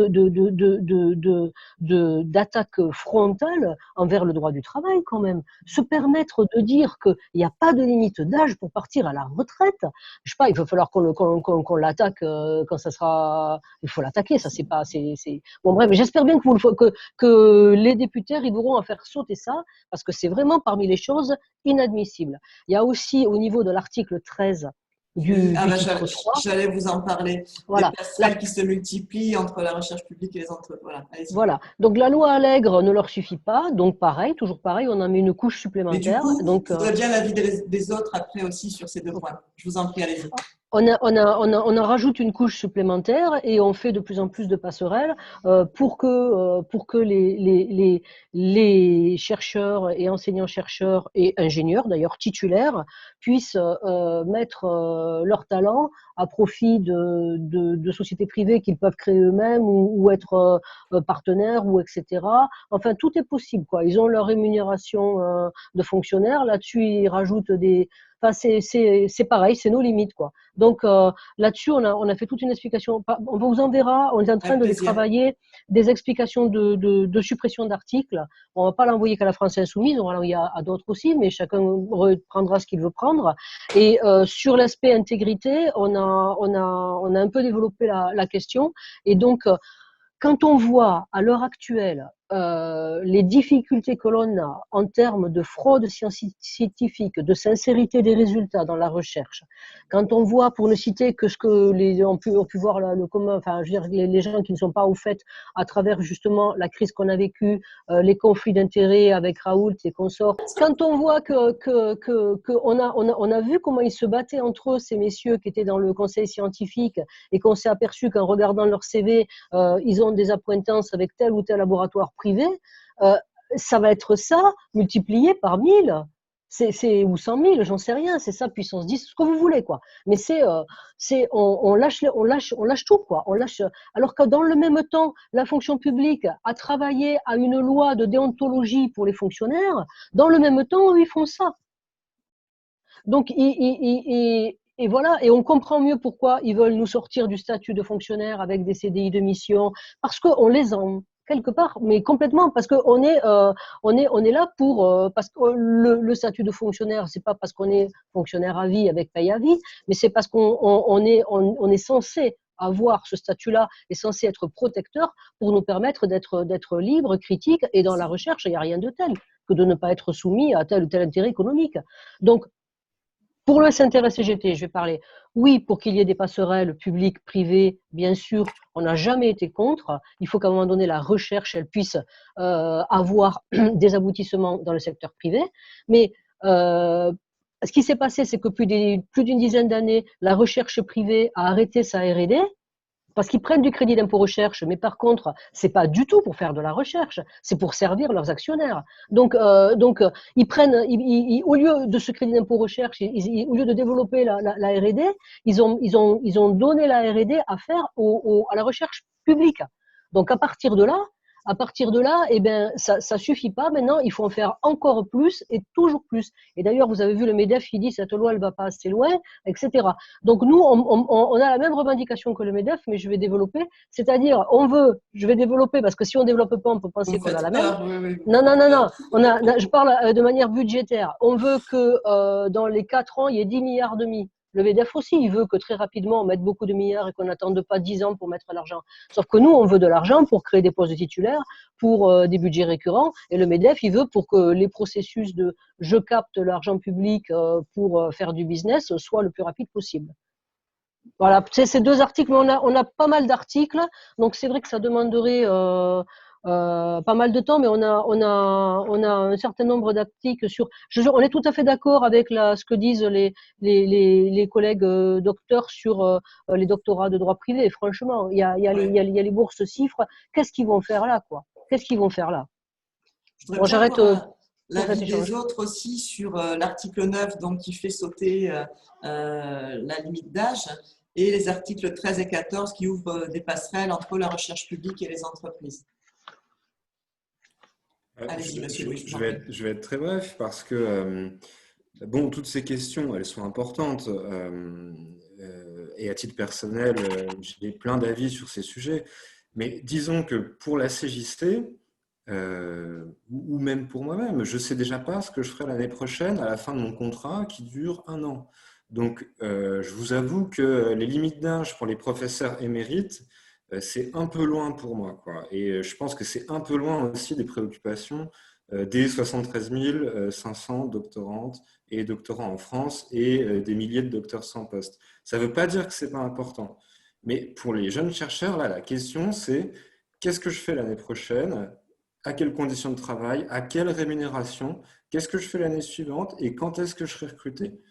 [SPEAKER 4] d'attaque frontale envers le droit du travail, quand même. Se permettre de dire qu'il n'y a pas de limite d'âge pour partir à la retraite, je sais pas, il va falloir qu'on l'attaque quand ça sera. Il faut l'attaquer, ça, c'est pas. Bon, bref, j'espère bien que les députés arriveront à faire sauter ça, parce que c'est vraiment parmi les choses inadmissibles. Il y a aussi, au niveau de l'article 13,
[SPEAKER 1] Oui,
[SPEAKER 4] du titre 3.
[SPEAKER 1] j'allais vous en parler.
[SPEAKER 4] Voilà.
[SPEAKER 1] Des passerelles qui se multiplient entre la recherche publique et les entreprises. Voilà, allez-y.
[SPEAKER 4] Voilà. Donc la loi Allègre ne leur suffit pas. Donc pareil, toujours pareil, on en met une couche
[SPEAKER 1] Mais du
[SPEAKER 4] supplémentaire.
[SPEAKER 1] coup,
[SPEAKER 4] Donc,
[SPEAKER 1] je voudrais bien l'avis des autres après aussi sur ces deux points. Je vous en prie, allez-y.
[SPEAKER 4] on en rajoute une couche supplémentaire et on fait de plus en plus de passerelles pour que les chercheurs et enseignants-chercheurs et ingénieurs, d'ailleurs titulaires, puissent mettre leur talent à profit de sociétés privées qu'ils peuvent créer eux-mêmes ou être partenaires, ou etc. Enfin, tout est possible, quoi. Ils ont leur rémunération de fonctionnaires. Là-dessus, ils rajoutent des... Enfin, c'est pareil, c'est nos limites, quoi. Donc là-dessus, on a fait toute une explication. On vous enverra, on est en train
[SPEAKER 1] Avec
[SPEAKER 4] de les
[SPEAKER 1] plaisir.
[SPEAKER 4] travailler, des explications de suppression d'articles. On ne va pas l'envoyer qu'à la France Insoumise, on va l'envoyer à d'autres aussi, mais chacun prendra ce qu'il veut prendre. Et sur l'aspect intégrité, on a un peu développé la question. Et donc, quand on voit à l'heure actuelle les difficultés que l'on a en termes de fraude scientifique, de sincérité des résultats dans la recherche, quand on voit, pour ne citer que ce que les ont pu voir le commun, enfin, je veux dire, les gens qui ne sont pas au fait à travers justement la crise qu'on a vécue, les conflits d'intérêts avec Raoult et consorts, quand on voit on a vu comment ils se battaient entre eux, ces messieurs qui étaient dans le conseil scientifique, et qu'on s'est aperçu qu'en regardant leur CV, ils ont des appointances avec tel ou tel laboratoire privé, ça va être ça multiplié par 1000. Ou 100 000, j'en sais rien, c'est ça, puissance 10, ce que vous voulez, quoi. Mais on lâche tout, quoi. Alors que dans le même temps, la fonction publique a travaillé à une loi de déontologie pour les fonctionnaires, dans le même temps, ils font ça. Donc, et voilà, et on comprend mieux pourquoi ils veulent nous sortir du statut de fonctionnaire avec des CDI de mission, parce qu'on les en quelque part, mais complètement, parce qu'on est là pour, parce que le statut de fonctionnaire, c'est pas parce qu'on est fonctionnaire à vie avec paye à vie, mais c'est parce qu'on est censé avoir ce statut-là, est censé être protecteur pour nous permettre d'être libre, critique, et dans la recherche, il n'y a rien de tel que de ne pas être soumis à tel ou tel intérêt économique. Donc, pour le SNTR-CGT, je vais parler, oui, pour qu'il y ait des passerelles publiques, privées, bien sûr, on n'a jamais été contre. Il faut qu'à un moment donné, la recherche, elle puisse avoir des aboutissements dans le secteur privé. Mais ce qui s'est passé, c'est que plus d'une dizaine d'années, la recherche privée a arrêté sa R&D, parce qu'ils prennent du crédit d'impôt recherche, mais par contre, c'est pas du tout pour faire de la recherche, c'est pour servir leurs actionnaires. Donc ils prennent, au lieu de ce crédit d'impôt recherche, au lieu de développer la R&D, ils ont donné la R&D à faire à la recherche publique. Donc à partir de là, À partir de là, eh ben, ça suffit pas. Maintenant, il faut en faire encore plus et toujours plus. Et d'ailleurs, vous avez vu le MEDEF qui dit cette loi, elle va pas assez loin, etc. Donc nous, on a la même revendication que le MEDEF, mais je vais développer. C'est-à-dire, je vais développer parce que si on développe pas, on peut penser qu'on a la même.
[SPEAKER 1] Oui,
[SPEAKER 4] Non, je parle de manière budgétaire. On veut que dans les 4 ans, il y ait 10 milliards de mis. Le MEDEF aussi, il veut que très rapidement, on mette beaucoup de milliards et qu'on n'attende pas 10 ans pour mettre l'argent. Sauf que nous, on veut de l'argent pour créer des postes de titulaires, pour des budgets récurrents. Et le MEDEF, il veut pour que les processus de je capte l'argent public pour faire du business soient le plus rapide possible. Voilà, c'est ces 2 articles, mais on a pas mal d'articles, donc c'est vrai que ça demanderait pas mal de temps, mais on a un certain nombre d'articles sur. On est tout à fait d'accord avec ce que disent les collègues docteurs sur les doctorats de droit privé. Franchement, il y a les bourses CIFRE. Qu'est-ce qu'ils vont faire là, quoi? Qu'est-ce qu'ils vont faire là?
[SPEAKER 1] Bon, j'arrête. L'avis des autres aussi sur l'article 9, donc, qui fait sauter la limite d'âge, et les articles 13 et 14 qui ouvrent des passerelles entre la recherche publique et les entreprises. Allez-y, monsieur Louis.
[SPEAKER 2] Je vais être très bref parce que bon, toutes ces questions, elles sont importantes et à titre personnel, j'ai plein d'avis sur ces sujets. Mais disons que pour la CJC, ou même pour moi-même, je ne sais déjà pas ce que je ferai l'année prochaine à la fin de mon contrat qui dure 1 an. Donc, je vous avoue que les limites d'âge pour les professeurs émérites, c'est un peu loin pour moi, quoi. Et je pense que c'est un peu loin aussi des préoccupations des 73 500 doctorantes et doctorants en France et des milliers de docteurs sans poste. Ça ne veut pas dire que ce n'est pas important. Mais pour les jeunes chercheurs, là, la question, c'est qu'est-ce que je fais l'année prochaine? À quelles conditions de travail? À quelle rémunération? Qu'est-ce que je fais l'année suivante? Et quand est-ce que je serai recruté?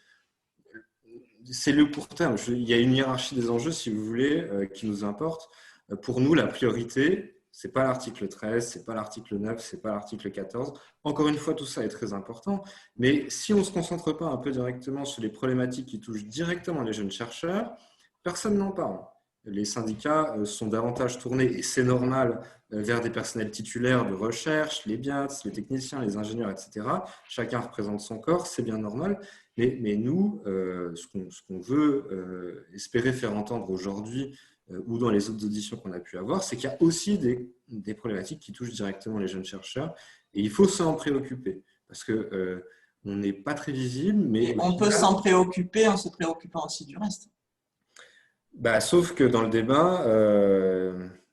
[SPEAKER 2] C'est le court terme. Il y a une hiérarchie des enjeux, si vous voulez, qui nous importe. Pour nous, la priorité, ce n'est pas l'article 13, ce n'est pas l'article 9, ce n'est pas l'article 14. Encore une fois, tout ça est très important. Mais si on ne se concentre pas un peu directement sur les problématiques qui touchent directement les jeunes chercheurs, personne n'en parle. Les syndicats sont davantage tournés, et c'est normal, vers des personnels titulaires de recherche, les BIATS, les techniciens, les ingénieurs, etc. Chacun représente son corps, c'est bien normal. Mais nous, ce qu'on veut espérer faire entendre aujourd'hui ou dans les autres auditions qu'on a pu avoir, c'est qu'il y a aussi des problématiques qui touchent directement les jeunes chercheurs et il faut s'en préoccuper parce qu'on n'est pas très visible. Mais
[SPEAKER 1] on peut s'en préoccuper en se préoccupant aussi du reste.
[SPEAKER 2] Bah, sauf que dans le débat…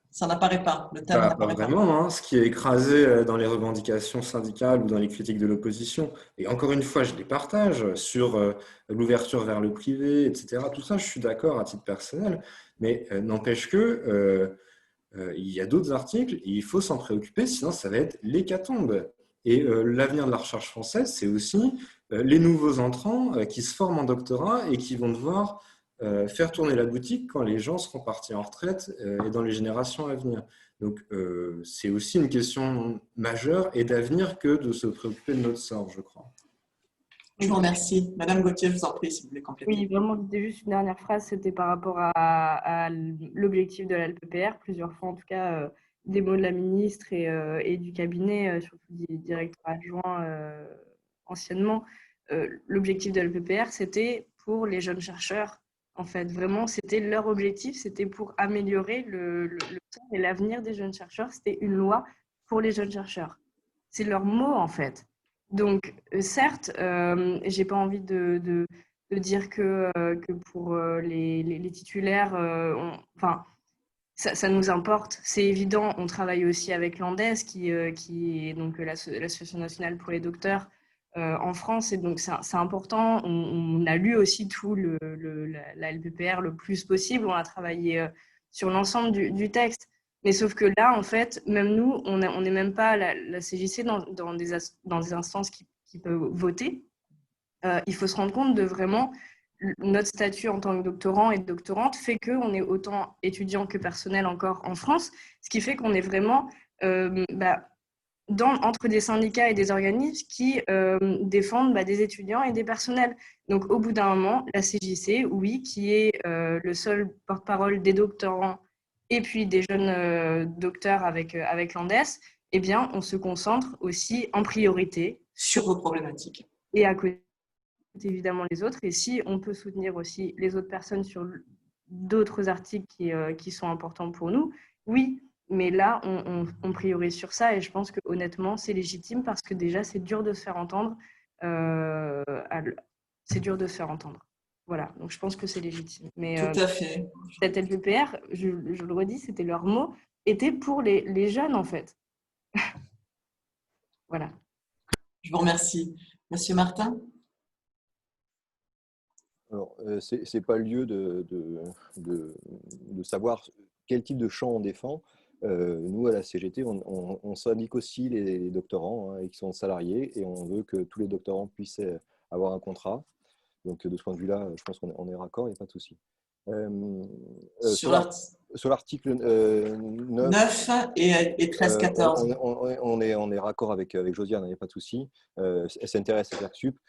[SPEAKER 1] ça n'apparaît pas, le thème
[SPEAKER 2] pas vraiment, hein, ce qui est écrasé dans les revendications syndicales ou dans les critiques de l'opposition. Et encore une fois, je les partage sur l'ouverture vers le privé, etc. Tout ça, je suis d'accord à titre personnel, mais n'empêche que il y a d'autres articles et il faut s'en préoccuper, sinon ça va être l'hécatombe. Et l'avenir de la recherche française, c'est aussi les nouveaux entrants qui se forment en doctorat et qui vont devoir faire tourner la boutique quand les gens seront partis en retraite et dans les générations à venir. Donc, c'est aussi une question majeure et d'avenir que de se préoccuper de notre sort, je crois.
[SPEAKER 1] Je vous remercie. Madame Gauthier, je vous en prie, si vous voulez compléter.
[SPEAKER 5] Oui, vraiment, c'était juste une dernière phrase, c'était par rapport à l'objectif de la LPPR, plusieurs fois en tout cas, des mots de la ministre et du cabinet, surtout du directeur adjoint anciennement. L'objectif de la LPPR, c'était pour les jeunes chercheurs. En fait, vraiment, c'était leur objectif, c'était pour améliorer le sort et l'avenir des jeunes chercheurs. C'était une loi pour les jeunes chercheurs. C'est leur mot, en fait. Donc, certes, j'ai pas envie de dire que pour les titulaires, ça nous importe. C'est évident, on travaille aussi avec l'ANDES, qui est donc l'Association nationale pour les docteurs, en France, et donc c'est important. On a lu aussi tout la LPPR le plus possible, on a travaillé sur l'ensemble du texte, mais sauf que là, en fait, même nous, on n'est même pas la CJC dans des instances qui peuvent voter. Il faut se rendre compte de vraiment notre statut en tant que doctorant et doctorante fait qu'on est autant étudiant que personnel encore en France, ce qui fait qu'on est vraiment entre des syndicats et des organismes qui défendent des étudiants et des personnels. Donc, au bout d'un moment, la CJC, oui, qui est le seul porte-parole des doctorants et puis des jeunes docteurs avec l'ANDES, eh bien, on se concentre aussi en priorité
[SPEAKER 1] sur vos problématiques.
[SPEAKER 5] Et à côté, évidemment, les autres. Et si on peut soutenir aussi les autres personnes sur d'autres articles qui sont importants pour nous, oui. Mais là, on priorise sur ça et je pense que honnêtement, c'est légitime parce que déjà, c'est dur de se faire entendre. C'est dur de se faire entendre. Voilà, donc je pense que c'est légitime. Mais
[SPEAKER 1] tout à fait.
[SPEAKER 5] Cette LPPR, je le redis, c'était leur mot, était pour les jeunes en fait. Voilà.
[SPEAKER 1] Je vous remercie. Monsieur Martin?
[SPEAKER 3] Alors, ce n'est pas le lieu de savoir quel type de champ on défend. Nous, à la CGT, on syndique aussi les doctorants qui sont salariés et on veut que tous les doctorants puissent avoir un contrat. Donc, de ce point de vue-là, je pense qu'on est raccord, il n'y a pas de souci. Sur l'article 9
[SPEAKER 1] et 13-14.
[SPEAKER 3] On est raccord avec Josiane, il n'y a pas de souci. SNTRS et FercSup.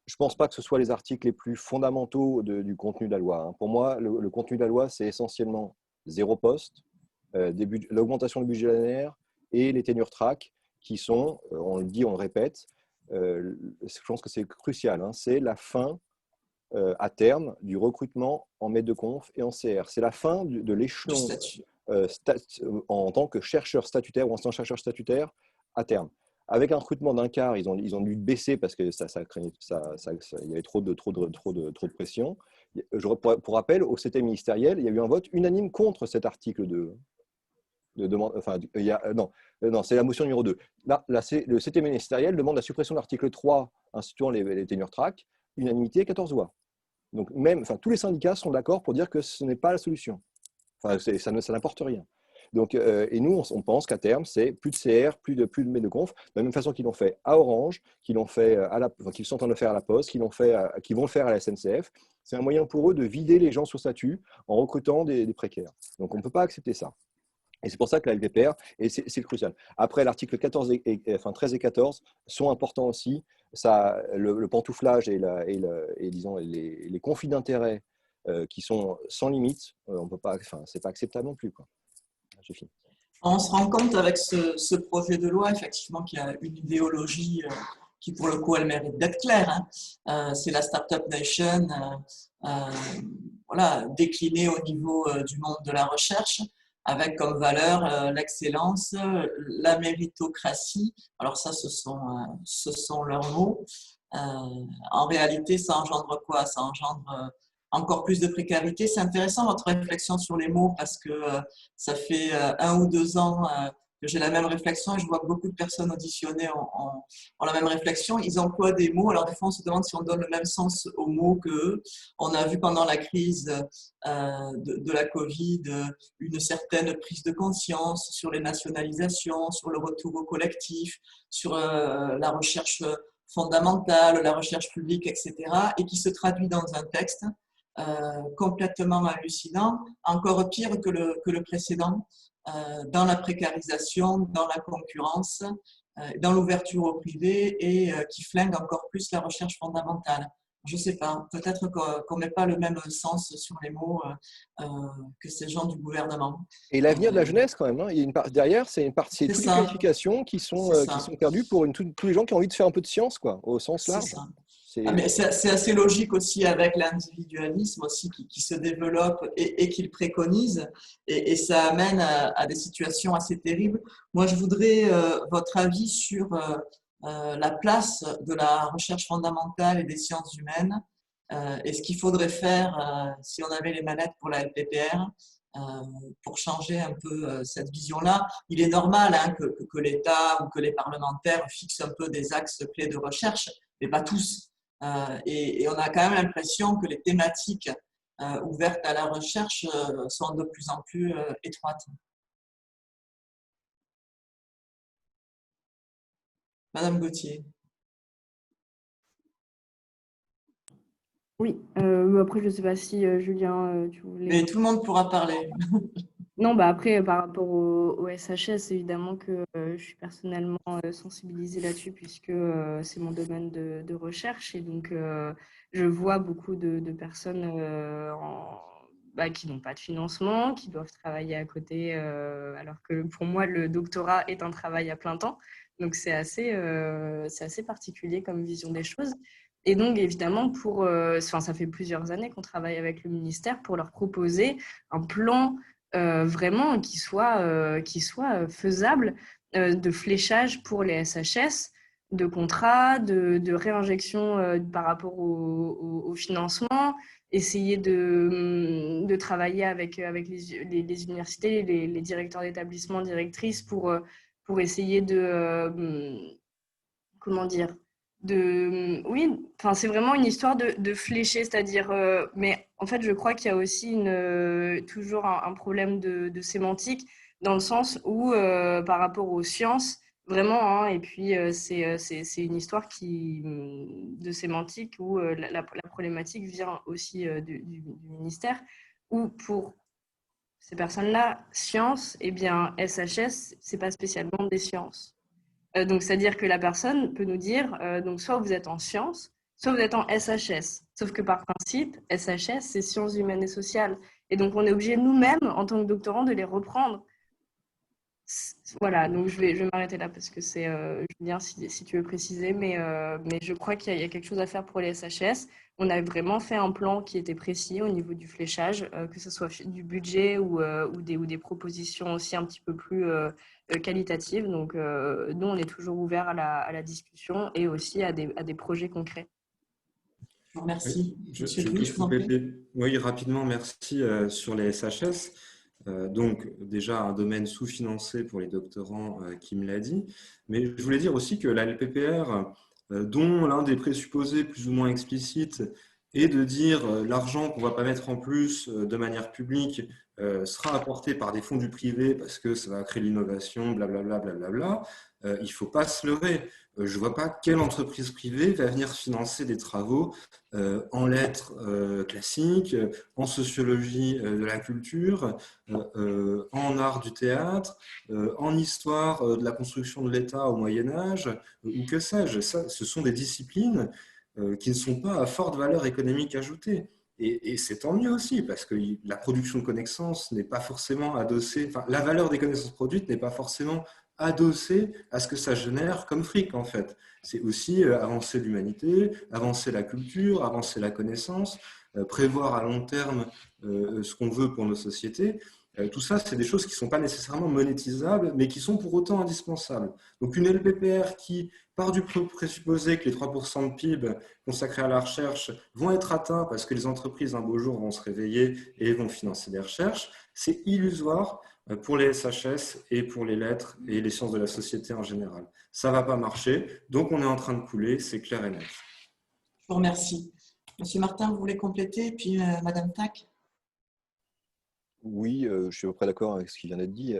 [SPEAKER 3] Je ne pense pas que ce soit les articles les plus fondamentaux du contenu de la loi. Pour moi, le contenu de la loi, c'est essentiellement 0 poste, l'augmentation du budget linéaire et les tenure track qui sont, on le dit, on le répète, je pense que c'est crucial, c'est la fin à terme du recrutement en maître de conf et en CR. C'est la fin de l'échelon en tant que chercheur statutaire ou ancien chercheur statutaire à terme. Avec un recrutement d'un quart, ils ont dû baisser parce que il y avait trop de pression. Pour rappel, au CT ministériel, il y a eu un vote unanime contre cet article de demande. Enfin, non, c'est la motion numéro 2. Là, le CT ministériel demande la suppression de l'article 3 instituant les tenure track, unanimité 14 voix. Donc tous les syndicats sont d'accord pour dire que ce n'est pas la solution. Enfin, ça n'apporte rien. Donc, et nous, on pense qu'à terme, c'est plus de CR, plus de maîtres de conf, de la même façon qu'ils l'ont fait à Orange, qu'ils sont en train de le faire à la Poste, qu'ils vont le faire à la SNCF. C'est un moyen pour eux de vider les gens sur statut en recrutant des précaires. Donc, on ne peut pas accepter ça. Et c'est pour ça que la LPPR, et c'est crucial. Après, l'article 13 et 14 sont importants aussi. Le pantouflage et disons, les conflits d'intérêts qui sont sans limite, on peut pas, c'est pas acceptable non plus, quoi. J'ai fini.
[SPEAKER 1] On se rend compte avec ce projet de loi, effectivement, qu'il y a une idéologie qui, pour le coup, elle mérite d'être claire. C'est la Startup Nation, voilà, déclinée au niveau du monde de la recherche, avec comme valeur l'excellence, la méritocratie. Alors ça, ce sont leurs mots. En réalité, ça engendre quoi? Ça engendre encore plus de précarité. C'est intéressant votre réflexion sur les mots parce que ça fait 1 ou 2 ans que j'ai la même réflexion et je vois que beaucoup de personnes auditionnées ont la même réflexion. Ils emploient des mots. Alors des fois, on se demande si on donne le même sens aux mots qu'eux. On a vu pendant la crise de la Covid une certaine prise de conscience sur les nationalisations, sur le retour au collectif, sur la recherche fondamentale, la recherche publique, etc. et qui se traduit dans un texte complètement hallucinant, encore pire que le précédent, dans la précarisation, dans la concurrence, dans l'ouverture au privé et qui flingue encore plus la recherche fondamentale. Je ne sais pas, peut-être qu'on ne met pas le même sens sur les mots que ces gens du gouvernement.
[SPEAKER 3] Et l'avenir de la jeunesse, quand même, il y a une part derrière, c'est toutes les qualifications qui sont perdues pour tous les gens qui ont envie de faire un peu de science, quoi, au sens large.
[SPEAKER 1] C'est assez logique aussi avec l'individualisme aussi qui se développe et qu'il préconise et ça amène à des situations assez terribles. Moi, je voudrais votre avis sur la place de la recherche fondamentale et des sciences humaines et ce qu'il faudrait faire si on avait les manettes pour la LPPR pour changer un peu cette vision-là. Il est normal que l'État ou que les parlementaires fixent un peu des axes clés de recherche, mais pas tous. Et on a quand même l'impression que les thématiques ouvertes à la recherche sont de plus en plus étroites. Madame Gauthier.
[SPEAKER 5] Oui, après je ne sais pas si Julien, tu voulais…
[SPEAKER 1] Mais tout le monde pourra parler.
[SPEAKER 5] Non, après, par rapport au SHS, évidemment que je suis personnellement sensibilisée là-dessus puisque c'est mon domaine de recherche et donc je vois beaucoup de personnes qui n'ont pas de financement, qui doivent travailler à côté, alors que pour moi, le doctorat est un travail à plein temps. Donc, c'est assez particulier comme vision des choses. Et donc, évidemment, ça fait plusieurs années qu'on travaille avec le ministère pour leur proposer un plan vraiment qui soit faisable de fléchage pour les SHS, de contrats, de réinjection par rapport au financement, essayer de travailler avec les universités, les directeurs d'établissements, directrices pour essayer comment dire, oui, enfin, c'est vraiment une histoire de flécher, c'est-à-dire, mais en fait, je crois qu'il y a aussi toujours un problème de sémantique, dans le sens où, par rapport aux sciences, vraiment, hein, et puis c'est une histoire de sémantique où la problématique vient aussi du ministère, où pour ces personnes-là, sciences, eh bien, SHS, c'est pas spécialement des sciences. Donc, c'est-à-dire que la personne peut nous dire, donc soit vous êtes en sciences, soit vous êtes en SHS. Sauf que par principe, SHS, c'est sciences humaines et sociales. Et donc, on est obligé nous-mêmes, en tant que doctorants, de les reprendre. Voilà, donc je vais m'arrêter là parce que c'est, Julien, si tu veux préciser, mais je crois qu'il y a quelque chose à faire pour les SHS. On a vraiment fait un plan qui était précis au niveau du fléchage, que ce soit du budget ou des propositions aussi un petit peu plus qualitatives. Donc, nous, on est toujours ouvert à la discussion et aussi à des projets concrets.
[SPEAKER 1] Je vous remercie. Monsieur
[SPEAKER 2] Je
[SPEAKER 1] Louis,
[SPEAKER 2] peux
[SPEAKER 1] je vous en prie.
[SPEAKER 2] compléter. Oui, rapidement, merci. Sur les SHS, donc déjà un domaine sous-financé pour les doctorants, qui me l'a dit. Mais je voulais dire aussi que la LPPR, dont l'un des présupposés plus ou moins explicites est de dire l'argent qu'on ne va pas mettre en plus de manière publique sera apporté par des fonds du privé parce que ça va créer l'innovation, blablabla, blablabla. Il ne faut pas se leurrer. Je ne vois pas quelle entreprise privée va venir financer des travaux en lettres classiques, en sociologie de la culture, en art du théâtre, en histoire de la construction de l'État au Moyen-Âge, ou que sais-je. Ce sont des disciplines qui ne sont pas à forte valeur économique ajoutée. Et c'est tant mieux aussi, parce que la production de connaissances n'est pas forcément adossée, enfin, la valeur des connaissances produites n'est pas forcément adossée à ce que ça génère comme fric, en fait. C'est aussi avancer l'humanité, avancer la culture, avancer la connaissance, prévoir à long terme ce qu'on veut pour nos sociétés. Tout ça, c'est des choses qui ne sont pas nécessairement monétisables, mais qui sont pour autant indispensables. Donc une LPPR qui part du présupposé que les 3% de PIB consacrés à la recherche vont être atteints parce que les entreprises un beau jour vont se réveiller et vont financer des recherches, c'est illusoire pour les SHS et pour les lettres et les sciences de la société en général. Ça ne va pas marcher, donc on est en train de couler, c'est clair et net.
[SPEAKER 1] Je vous remercie. Monsieur Martin, vous voulez compléter, puis Madame Tac?
[SPEAKER 3] Oui, je suis à peu près d'accord avec ce qui vient d'être dit.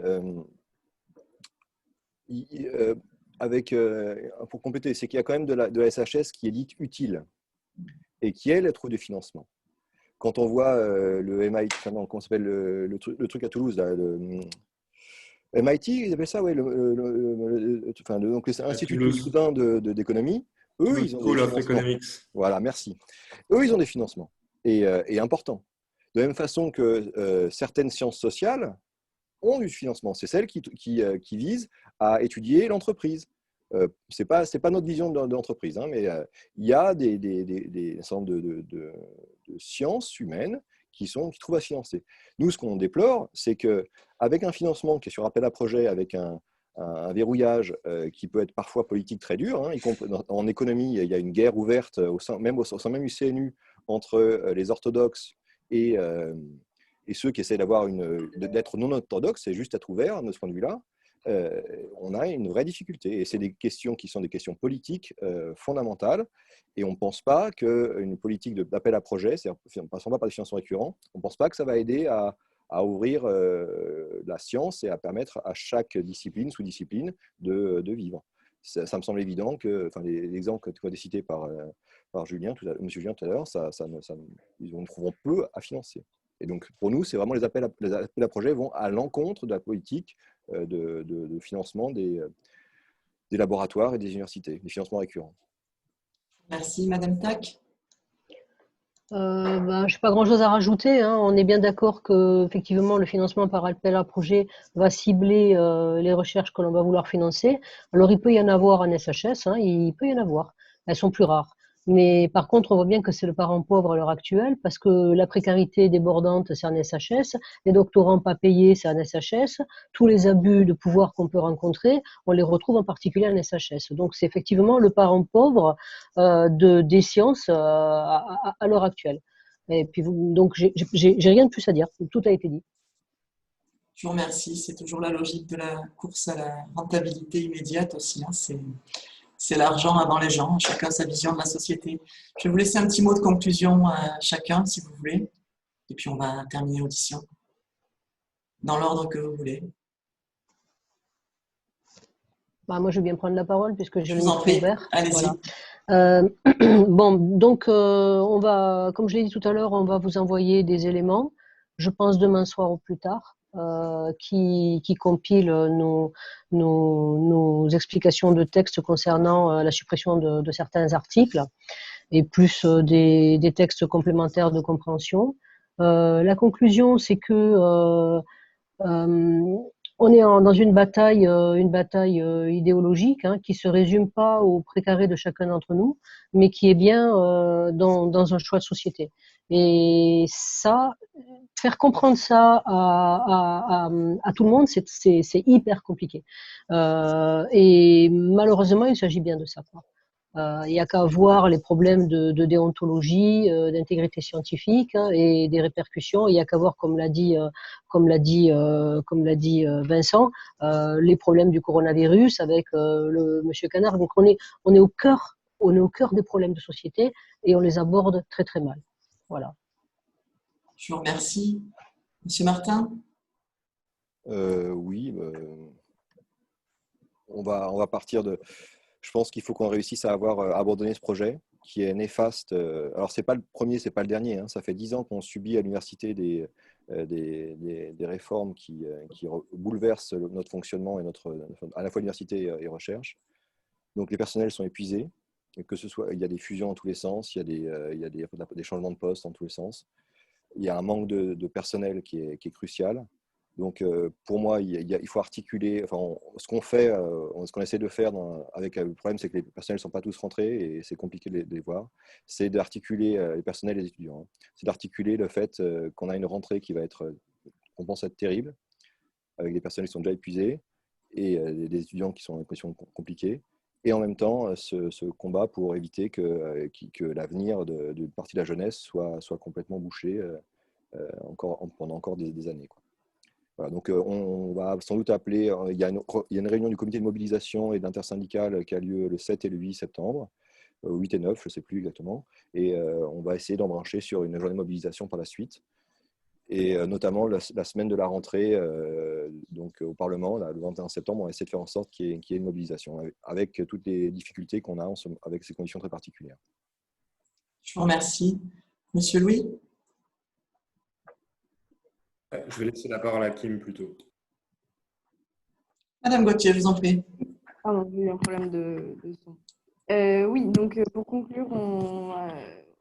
[SPEAKER 3] Pour compléter, c'est qu'il y a quand même de la SHS qui est dite utile et qui, elle, trouve du financement. Quand on voit le MIT, comment s'appelle le truc à Toulouse, là, le MIT, ils appellent ça, oui, donc l'Institut toulousain d'économie, eux, ils ont des financements. Voilà, merci. Eux, ils ont des financements et importants. De la même façon que certaines sciences sociales ont du financement. C'est celles qui visent à étudier l'entreprise. Ce n'est pas notre vision de l'entreprise, hein, mais il y a des centres de sciences humaines qui trouvent à se financer. Nous, ce qu'on déplore, c'est qu'avec un financement qui est sur appel à projet, avec un verrouillage qui peut être parfois politique très dur, hein, en économie, il y a une guerre ouverte au sein même du CNU entre les orthodoxes et ceux qui essaient d'être non orthodoxes, c'est juste être ouvert de ce point de vue-là. On a une vraie difficulté. Et c'est des questions qui sont des questions politiques fondamentales. Et on ne pense pas qu'une politique d'appel à projet, en ne passant pas par des financements récurrents, on ne pense pas que ça va aider à ouvrir la science et à permettre à chaque discipline, sous-discipline, de vivre. Ça me semble évident que l'exemple qui a été cité par Julien, M. Julien tout à l'heure, ils trouveront peu à financer. Et donc, pour nous, c'est vraiment les appels à projets vont à l'encontre de la politique de financement des laboratoires et des universités, des financements récurrents.
[SPEAKER 1] Merci, Madame Tac.
[SPEAKER 4] Je n'ai pas grand-chose à rajouter, hein. On est bien d'accord que effectivement le financement par appel à projet va cibler les recherches que l'on va vouloir financer. Alors il peut y en avoir en SHS, hein, il peut y en avoir. Elles sont plus rares. Mais par contre, on voit bien que c'est le parent pauvre à l'heure actuelle parce que la précarité débordante, c'est en SHS, les doctorants pas payés, c'est en SHS, tous les abus de pouvoir qu'on peut rencontrer, on les retrouve en particulier en SHS. Donc c'est effectivement le parent pauvre des sciences à l'heure actuelle. Et puis, donc, j'ai rien de plus à dire. Tout a été dit.
[SPEAKER 1] Je vous remercie. C'est toujours la logique de la course à la rentabilité immédiate aussi, hein. C'est l'argent avant les gens, chacun sa vision de la société. Je vais vous laisser un petit mot de conclusion à chacun, si vous voulez, et puis on va terminer l'audition dans l'ordre que vous voulez.
[SPEAKER 4] Moi, je veux bien prendre la parole puisque j'ai
[SPEAKER 1] Je
[SPEAKER 4] le
[SPEAKER 1] vous en
[SPEAKER 4] micro
[SPEAKER 1] prie,
[SPEAKER 4] ouvert.
[SPEAKER 1] allez-y.
[SPEAKER 4] Voilà. Bon, donc, on va, comme je l'ai dit tout à l'heure, on va vous envoyer des éléments, je pense demain soir ou plus tard, qui compilent nos explications de texte concernant la suppression de certains articles et plus des textes complémentaires de compréhension. La conclusion, c'est que on est dans une bataille idéologique, hein, qui se résume pas au précaré de chacun d'entre nous, mais qui est bien dans un choix de société. Et ça, faire comprendre ça à tout le monde, c'est hyper compliqué. Et malheureusement, il s'agit bien de ça, quoi. Il n'y a qu'à voir les problèmes de déontologie, d'intégrité scientifique, hein, et des répercussions. Il n'y a qu'à voir, comme l'a dit Vincent, les problèmes du coronavirus avec le Monsieur Canard. Donc on est au cœur des problèmes de société et on les aborde très très mal. Voilà.
[SPEAKER 1] Je vous remercie. Monsieur Martin?
[SPEAKER 3] Oui, on va partir de... Je pense qu'il faut qu'on réussisse à avoir abandonné ce projet qui est néfaste. Alors, c'est pas le premier, c'est pas le dernier, hein. Ça fait 10 ans qu'on subit à l'université des réformes qui bouleversent notre fonctionnement et à la fois l'université et recherche. Donc, les personnels sont épuisés. Et que ce soit, il y a des fusions dans tous les sens, il y a des changements de poste dans tous les sens. Il y a un manque de personnel qui est crucial. Donc, pour moi, il faut articuler. Enfin, ce qu'on fait, ce qu'on essaie de faire avec le problème, c'est que les personnels ne sont pas tous rentrés et c'est compliqué de les voir. C'est d'articuler les personnels et les étudiants, hein. C'est d'articuler le fait qu'on a une rentrée qu'on pense être terrible, avec des personnels qui sont déjà épuisés et des étudiants qui sont en conditions compliquées. Et en même temps, ce combat pour éviter que l'avenir d'une partie de la jeunesse soit complètement bouché pendant encore des années, quoi. Voilà, donc on va sans doute appeler, il y a une réunion du comité de mobilisation et d'intersyndicale qui a lieu le 7 et le 8 septembre, 8 et 9, je ne sais plus exactement, et on va essayer d'embrancher sur une journée de mobilisation par la suite, et notamment la semaine de la rentrée donc, au Parlement, là, le 21 septembre, on va essayer de faire en sorte qu'il y ait une mobilisation, avec toutes les difficultés qu'on a avec ces conditions très particulières.
[SPEAKER 1] Je vous remercie. Monsieur Louis?
[SPEAKER 2] Je vais laisser la parole à Kim plutôt.
[SPEAKER 1] Madame Gauthier, je vous en prie.
[SPEAKER 5] Pardon, j'ai eu un problème de son. Oui, donc pour conclure,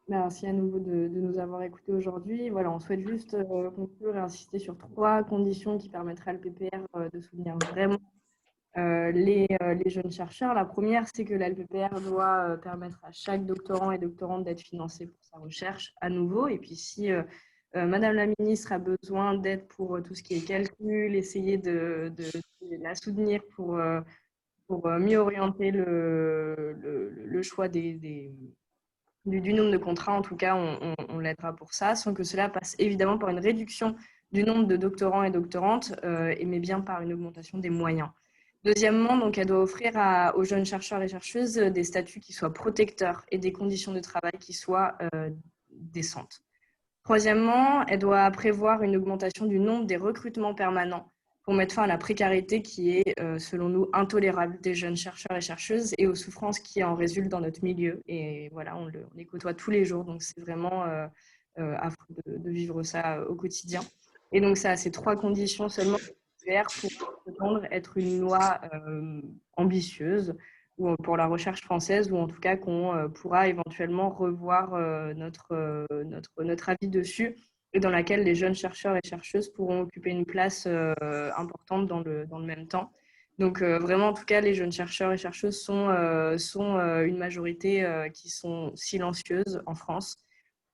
[SPEAKER 5] merci à nouveau de nous avoir écoutés aujourd'hui. Voilà, on souhaite juste conclure et insister sur 3 conditions qui permettraient à l'LPPR de soutenir vraiment les jeunes chercheurs. La première, c'est que la LPPR doit permettre à chaque doctorant et doctorante d'être financé pour sa recherche à nouveau. Et puis si Madame la ministre a besoin d'aide pour tout ce qui est calcul, essayer de la soutenir pour mieux orienter le choix du nombre de contrats. En tout cas, on l'aidera pour ça, sans que cela passe évidemment par une réduction du nombre de doctorants et doctorantes, mais bien par une augmentation des moyens. Deuxièmement, donc, elle doit offrir aux jeunes chercheurs et chercheuses des statuts qui soient protecteurs et des conditions de travail qui soient décentes. Troisièmement, elle doit prévoir une augmentation du nombre des recrutements permanents pour mettre fin à la précarité qui est, selon nous, intolérable des jeunes chercheurs et chercheuses et aux souffrances qui en résultent dans notre milieu. Et voilà, on les côtoie tous les jours, donc c'est vraiment affreux de vivre ça au quotidien. Et donc, ça a ces 3 conditions seulement pour prétendre être une loi ambitieuse, ou pour la recherche française, ou en tout cas qu'on pourra éventuellement revoir notre avis dessus, et dans laquelle les jeunes chercheurs et chercheuses pourront occuper une place importante dans le même temps. Donc vraiment, en tout cas, les jeunes chercheurs et chercheuses sont une majorité qui sont silencieuses en France.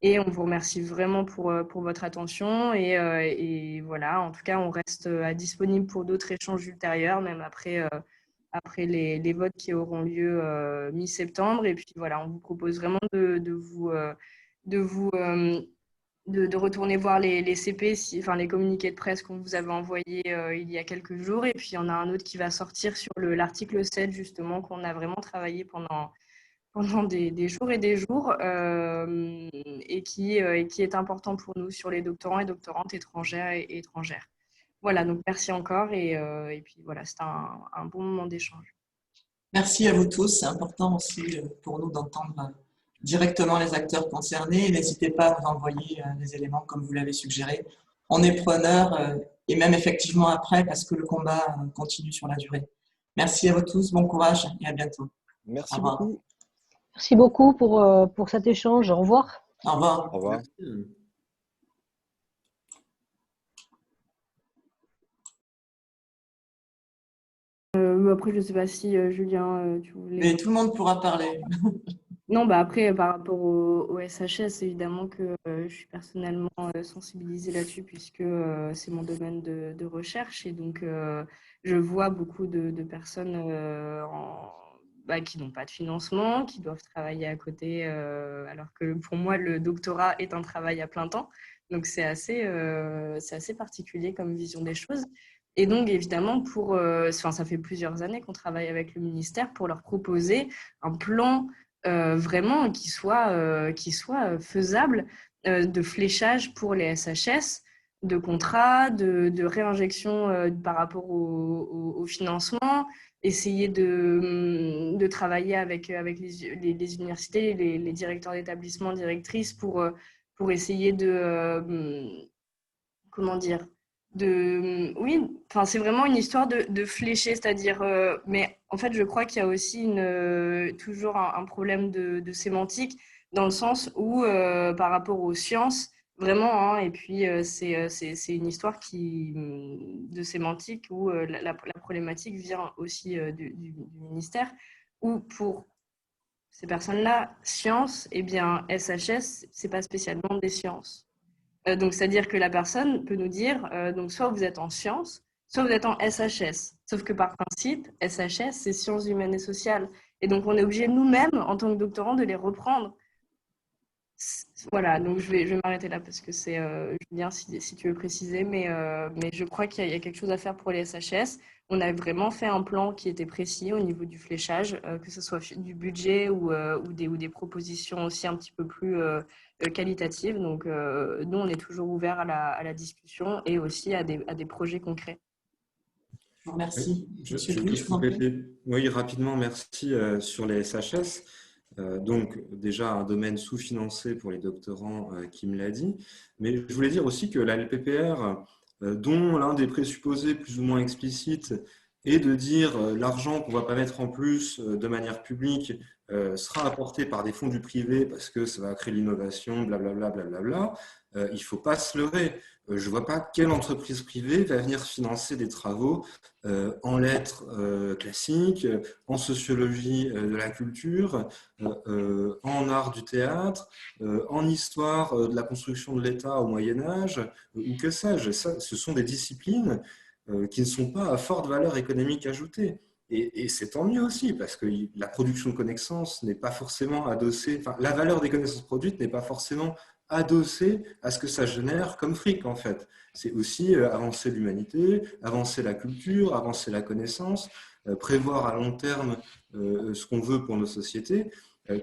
[SPEAKER 5] Et on vous remercie vraiment pour votre attention. Et voilà, en tout cas, on reste disponible pour d'autres échanges ultérieurs, même après les votes qui auront lieu mi-septembre. Et puis voilà, on vous propose vraiment de retourner voir les CP, enfin les communiqués de presse qu'on vous avait envoyés il y a quelques jours. Et puis, il y en a un autre qui va sortir sur l'article 7, justement, qu'on a vraiment travaillé pendant des jours et des jours, et qui est important pour nous sur les doctorants et doctorantes étrangères et étrangères. Voilà, donc merci encore. Et puis voilà, c'était un bon moment d'échange.
[SPEAKER 1] Merci à vous tous. C'est important aussi pour nous d'entendre directement les acteurs concernés. N'hésitez pas à nous envoyer des éléments comme vous l'avez suggéré. On est preneurs et même effectivement après parce que le combat continue sur la durée. Merci à vous tous. Bon courage et à bientôt.
[SPEAKER 3] Merci beaucoup.
[SPEAKER 4] Merci beaucoup pour cet échange. Au revoir.
[SPEAKER 1] Au revoir.
[SPEAKER 3] Au revoir.
[SPEAKER 5] Après, je ne sais pas si Julien, tu voulais…
[SPEAKER 1] Mais tout le monde pourra parler.
[SPEAKER 5] Non, bah après, par rapport au SHS, évidemment que je suis personnellement sensibilisée là-dessus puisque c'est mon domaine de recherche. Et donc, je vois beaucoup de personnes qui n'ont pas de financement, qui doivent travailler à côté, alors que pour moi, le doctorat est un travail à plein temps. Donc, c'est assez particulier comme vision des choses. Et donc, évidemment, ça fait plusieurs années qu'on travaille avec le ministère pour leur proposer un plan vraiment qui soit faisable de fléchage pour les SHS, de contrats, de réinjection par rapport au financement, essayer de travailler avec les universités, les directeurs d'établissement, directrices pour essayer comment dire, oui, enfin, c'est vraiment une histoire de flécher, c'est-à-dire, mais en fait, je crois qu'il y a aussi toujours un problème de sémantique, dans le sens où, par rapport aux sciences, vraiment, hein, et puis c'est une histoire de sémantique où la problématique vient aussi du ministère, où pour ces personnes-là, sciences, eh bien, SHS, c'est pas spécialement des sciences. Donc, c'est-à-dire que la personne peut nous dire, donc soit vous êtes en sciences, soit vous êtes en SHS. Sauf que par principe, SHS, c'est sciences humaines et sociales. Et donc, on est obligé nous-mêmes, en tant que doctorants, de les reprendre. Voilà, donc je vais m'arrêter là parce que c'est Julien, si tu veux préciser, mais je crois qu'il y a quelque chose à faire pour les SHS. On a vraiment fait un plan qui était précis au niveau du fléchage, que ce soit du budget ou des propositions aussi un petit peu plus qualitatives. Donc, nous, on est toujours ouvert à la discussion et aussi à des projets concrets.
[SPEAKER 1] Je vous remercie.
[SPEAKER 2] Je peux compléter. Oui, rapidement, merci sur les SHS. Donc déjà un domaine sous-financé pour les doctorants qui me l'a dit, mais je voulais dire aussi que la LPPR, dont l'un des présupposés plus ou moins explicites est de dire l'argent qu'on ne va pas mettre en plus de manière publique sera apporté par des fonds du privé parce que ça va créer l'innovation, blablabla, blablabla. Il ne faut pas se leurrer. Je ne vois pas quelle entreprise privée va venir financer des travaux en lettres classiques, en sociologie de la culture, en art du théâtre, en histoire de la construction de l'État au Moyen-Âge, ou que sais-je. Ce sont des disciplines qui ne sont pas à forte valeur économique ajoutée. Et c'est tant mieux aussi, parce que la production de connaissances n'est pas forcément adossée, enfin, la valeur des connaissances produites n'est pas forcément adossée à ce que ça génère comme fric, en fait. C'est aussi avancer l'humanité, avancer la culture, avancer la connaissance, prévoir à long terme ce qu'on veut pour nos sociétés.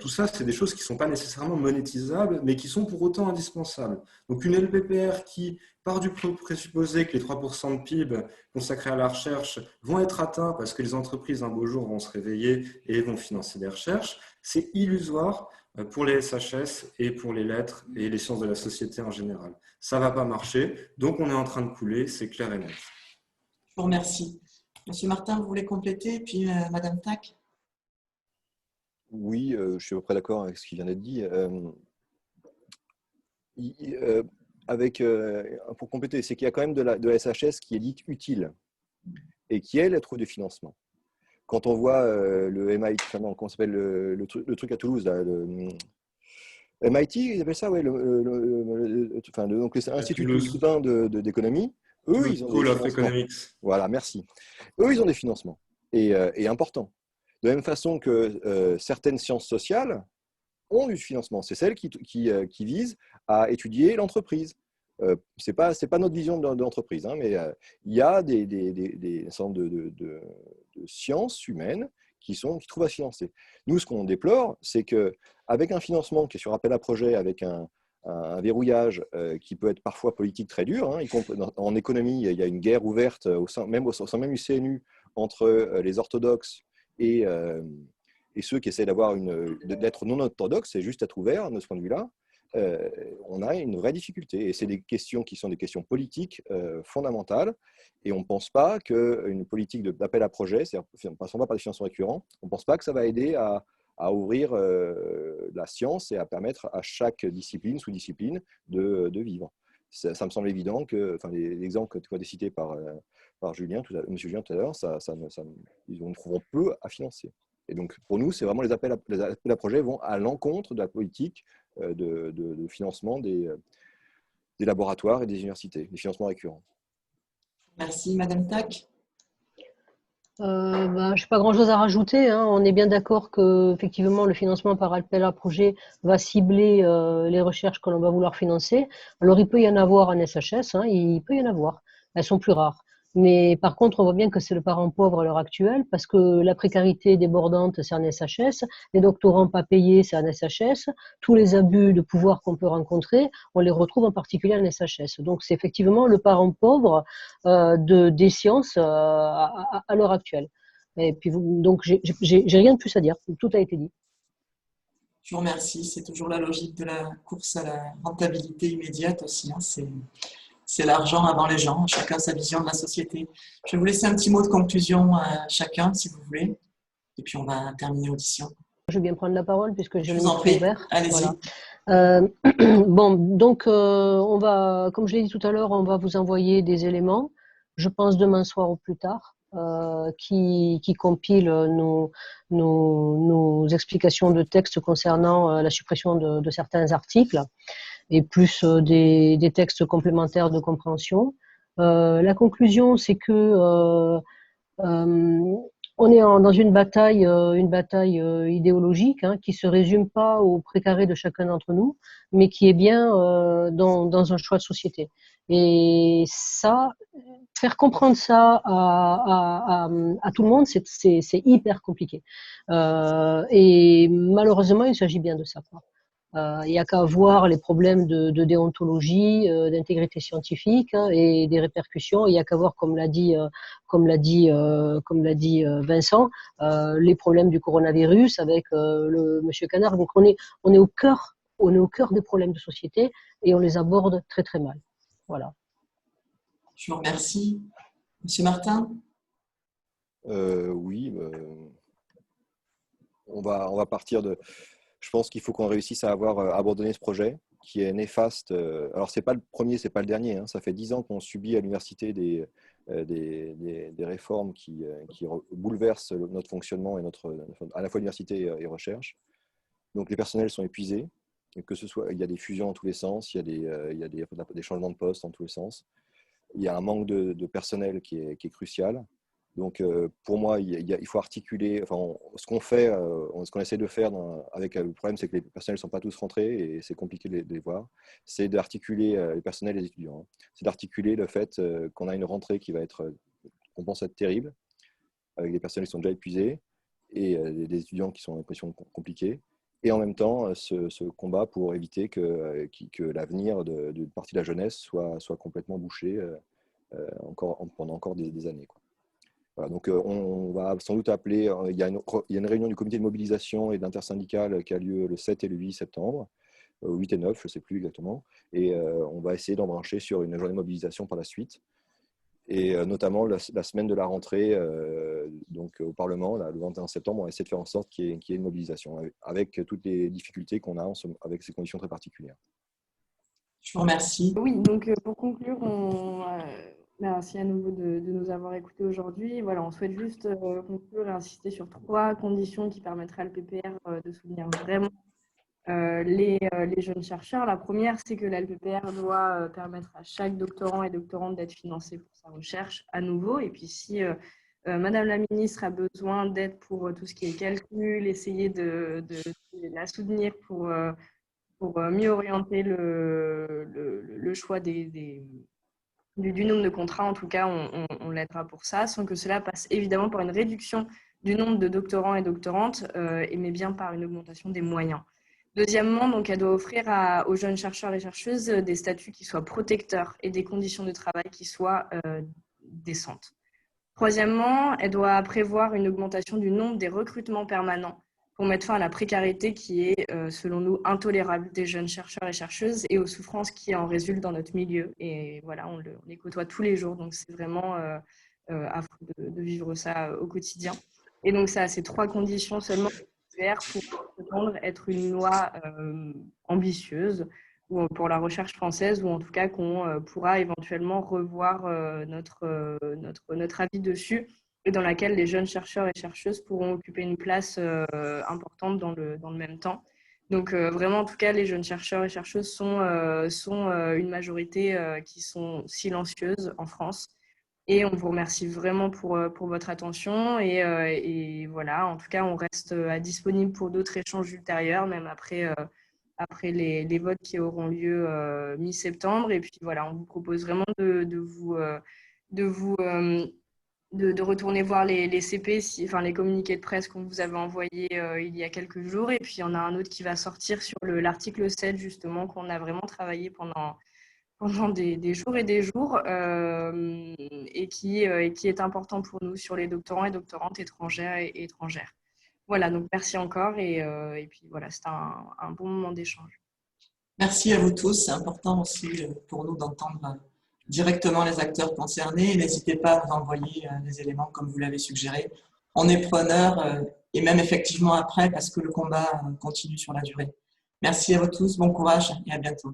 [SPEAKER 2] Tout ça, c'est des choses qui ne sont pas nécessairement monétisables, mais qui sont pour autant indispensables. Donc une LPPR qui part du présupposé que les 3% de PIB consacrés à la recherche vont être atteints parce que les entreprises un beau jour vont se réveiller et vont financer des recherches, c'est illusoire pour les SHS et pour les lettres et les sciences de la société en général. Ça ne va pas marcher, donc on est en train de couler, c'est clair et net.
[SPEAKER 1] Je vous remercie. Monsieur Martin, vous voulez compléter, puis Madame Tac?
[SPEAKER 3] Oui, je suis à peu près d'accord avec ce qui vient d'être dit. Pour compléter, c'est qu'il y a quand même de la SHS qui est dite utile et qui, elle trouve du financement. Quand on voit le MIT, comment s'appelle le truc à Toulouse, là, MIT, ils appellent ça, ouais, donc l'Institut
[SPEAKER 2] Toulouse,
[SPEAKER 3] toulousain d'économie, eux,
[SPEAKER 2] Toulouse
[SPEAKER 3] ils ont des
[SPEAKER 2] School of
[SPEAKER 3] financements.
[SPEAKER 2] Economics.
[SPEAKER 3] Voilà, merci. Eux, ils ont des financements et importants. De la même façon que certaines sciences sociales ont du financement. C'est celles qui visent à étudier l'entreprise. C'est pas notre vision de l'entreprise, hein, mais il y a des sortes de sciences humaines qui trouvent à financer. Nous, ce qu'on déplore, c'est qu'avec un financement qui est sur appel à projet, avec un verrouillage qui peut être parfois politique très dur, hein, en économie, il y a une guerre ouverte au sein même du CNU entre les orthodoxes et ceux qui essaient d'être non orthodoxes, c'est juste être ouvert de ce point de vue-là. On a une vraie difficulté. Et c'est des questions qui sont des questions politiques fondamentales. Et on ne pense pas qu'une politique d'appel à projet, ne passons pas par des financements récurrents, on ne pense pas que ça va aider à ouvrir la science et à permettre à chaque discipline, sous-discipline, de vivre. Ça me semble évident que l'exemple que tu as cité par Julien, M. Julien tout à l'heure, ils en trouveront peu à financer. Et donc, pour nous, c'est vraiment les appels à projets vont à l'encontre de la politique de financement des laboratoires et des universités, des financements récurrents.
[SPEAKER 1] Merci, Madame Tac.
[SPEAKER 4] Je n'ai pas grand-chose à rajouter, hein. On est bien d'accord que effectivement le financement par appel à projet va cibler les recherches que l'on va vouloir financer. Alors il peut y en avoir en SHS, hein, il peut y en avoir. Elles sont plus rares. Mais par contre, on voit bien que c'est le parent pauvre à l'heure actuelle parce que la précarité débordante, c'est en SHS, les doctorants pas payés, c'est en SHS, tous les abus de pouvoir qu'on peut rencontrer, on les retrouve en particulier en SHS. Donc c'est effectivement le parent pauvre des sciences à l'heure actuelle. Et puis donc j'ai rien de plus à dire, tout a été dit.
[SPEAKER 1] Je vous remercie. C'est toujours la logique de la course à la rentabilité immédiate aussi, hein. C'est l'argent avant les gens, chacun sa vision de la société. Je vais vous laisser un petit mot de conclusion à chacun, si vous voulez, et puis on va terminer l'audition.
[SPEAKER 4] Je vais bien prendre la parole puisque j'ai le
[SPEAKER 1] vous en
[SPEAKER 4] micro
[SPEAKER 1] prie,
[SPEAKER 4] ouvert.
[SPEAKER 1] allez-y.
[SPEAKER 4] Voilà. Bon, donc on va, comme je l'ai dit tout à l'heure, on va vous envoyer des éléments, je pense demain soir ou plus tard, qui compilent nos explications de texte concernant la suppression de certains articles et plus des textes complémentaires de compréhension. La conclusion, c'est que on est dans une bataille idéologique, hein, qui se résume pas au précaré de chacun d'entre nous, mais qui est bien dans un choix de société. Et ça, faire comprendre ça à tout le monde, c'est hyper compliqué. Et malheureusement, il s'agit bien de ça, quoi. Il n'y a qu'à voir les problèmes de déontologie, d'intégrité scientifique, hein, et des répercussions. Il n'y a qu'à voir, comme l'a dit Vincent, les problèmes du coronavirus avec le Monsieur Canard. Donc on est au cœur des problèmes de société et on les aborde très très mal. Voilà.
[SPEAKER 1] Je vous remercie. Monsieur Martin.
[SPEAKER 3] Oui, on va partir de. Je pense qu'il faut qu'on réussisse à avoir abandonné ce projet qui est néfaste. Alors, c'est pas le premier, c'est pas le dernier, hein. Ça fait 10 ans qu'on subit à l'université des réformes qui bouleversent notre fonctionnement et à la fois l'université et recherche. Donc, les personnels sont épuisés. Que ce soit, il y a des fusions dans tous les sens, il y a des changements de poste dans tous les sens. Il y a un manque de personnel qui est crucial. Donc, pour moi, il faut articuler. Enfin, ce qu'on essaie de faire avec le problème, c'est que les personnels ne sont pas tous rentrés et c'est compliqué de les voir. C'est d'articuler les personnels et les étudiants, hein. C'est d'articuler le fait qu'on a une rentrée qu'on pense être terrible, avec des personnels qui sont déjà épuisés et des étudiants qui sont en position compliquée. Et en même temps, ce combat pour éviter que l'avenir d'une partie de la jeunesse soit complètement bouché pendant encore des années, quoi. Voilà, donc on va sans doute appeler, il y a une réunion du comité de mobilisation et d'intersyndicale qui a lieu le 7 et le 8 septembre, 8 et 9, je ne sais plus exactement, et on va essayer d'embrancher sur une journée de mobilisation par la suite. Et notamment la semaine de la rentrée donc au Parlement, là, le 21 septembre, on va essayer de faire en sorte qu'il y ait une mobilisation avec toutes les difficultés qu'on a avec ces conditions très particulières.
[SPEAKER 1] Je vous remercie.
[SPEAKER 5] Oui, donc pour conclure, merci à nouveau de nous avoir écoutés aujourd'hui. Voilà, on souhaite juste conclure et insister sur 3 conditions qui permettraient à l'LPPR de soutenir vraiment les jeunes chercheurs. La première, c'est que la LPPR doit permettre à chaque doctorant et doctorante d'être financé pour sa recherche à nouveau. Et puis si Madame la Ministre a besoin d'aide pour tout ce qui est calcul, essayer de la soutenir pour mieux orienter le choix du nombre de contrats, en tout cas, on l'aidera pour ça, sans que cela passe évidemment par une réduction du nombre de doctorants et doctorantes, mais bien par une augmentation des moyens. Deuxièmement, donc, elle doit offrir aux jeunes chercheurs et chercheuses des statuts qui soient protecteurs et des conditions de travail qui soient décentes. Troisièmement, elle doit prévoir une augmentation du nombre des recrutements permanents pour mettre fin à la précarité qui est, selon nous, intolérable des jeunes chercheurs et chercheuses et aux souffrances qui en résultent dans notre milieu. Et voilà, on les côtoie tous les jours, donc c'est vraiment affreux de vivre ça au quotidien. Et donc, ça, ces 3 conditions seulement pour être une loi ambitieuse ou pour la recherche française, ou en tout cas qu'on pourra éventuellement revoir notre avis dessus, et dans laquelle les jeunes chercheurs et chercheuses pourront occuper une place importante dans le même temps. Donc vraiment, en tout cas, les jeunes chercheurs et chercheuses sont une majorité qui sont silencieuses en France. Et on vous remercie vraiment pour votre attention. Et voilà, en tout cas, on reste disponible pour d'autres échanges ultérieurs, même après les votes qui auront lieu mi-septembre. Et puis voilà, on vous propose vraiment de retourner voir les CP, enfin les communiqués de presse qu'on vous avait envoyés il y a quelques jours. Et puis il y en a un autre qui va sortir sur l'article 7, justement, qu'on a vraiment travaillé pendant des jours et des jours, et qui est important pour nous sur les doctorants et doctorantes étrangères et étrangères. Voilà, donc merci encore, et puis voilà, c'était un bon moment d'échange.
[SPEAKER 1] Merci à vous tous. C'est important aussi pour nous d'entendre directement les acteurs concernés. N'hésitez pas à nous envoyer des éléments comme vous l'avez suggéré. On est preneurs et même effectivement après parce que le combat continue sur la durée. Merci à vous tous, bon courage et à bientôt.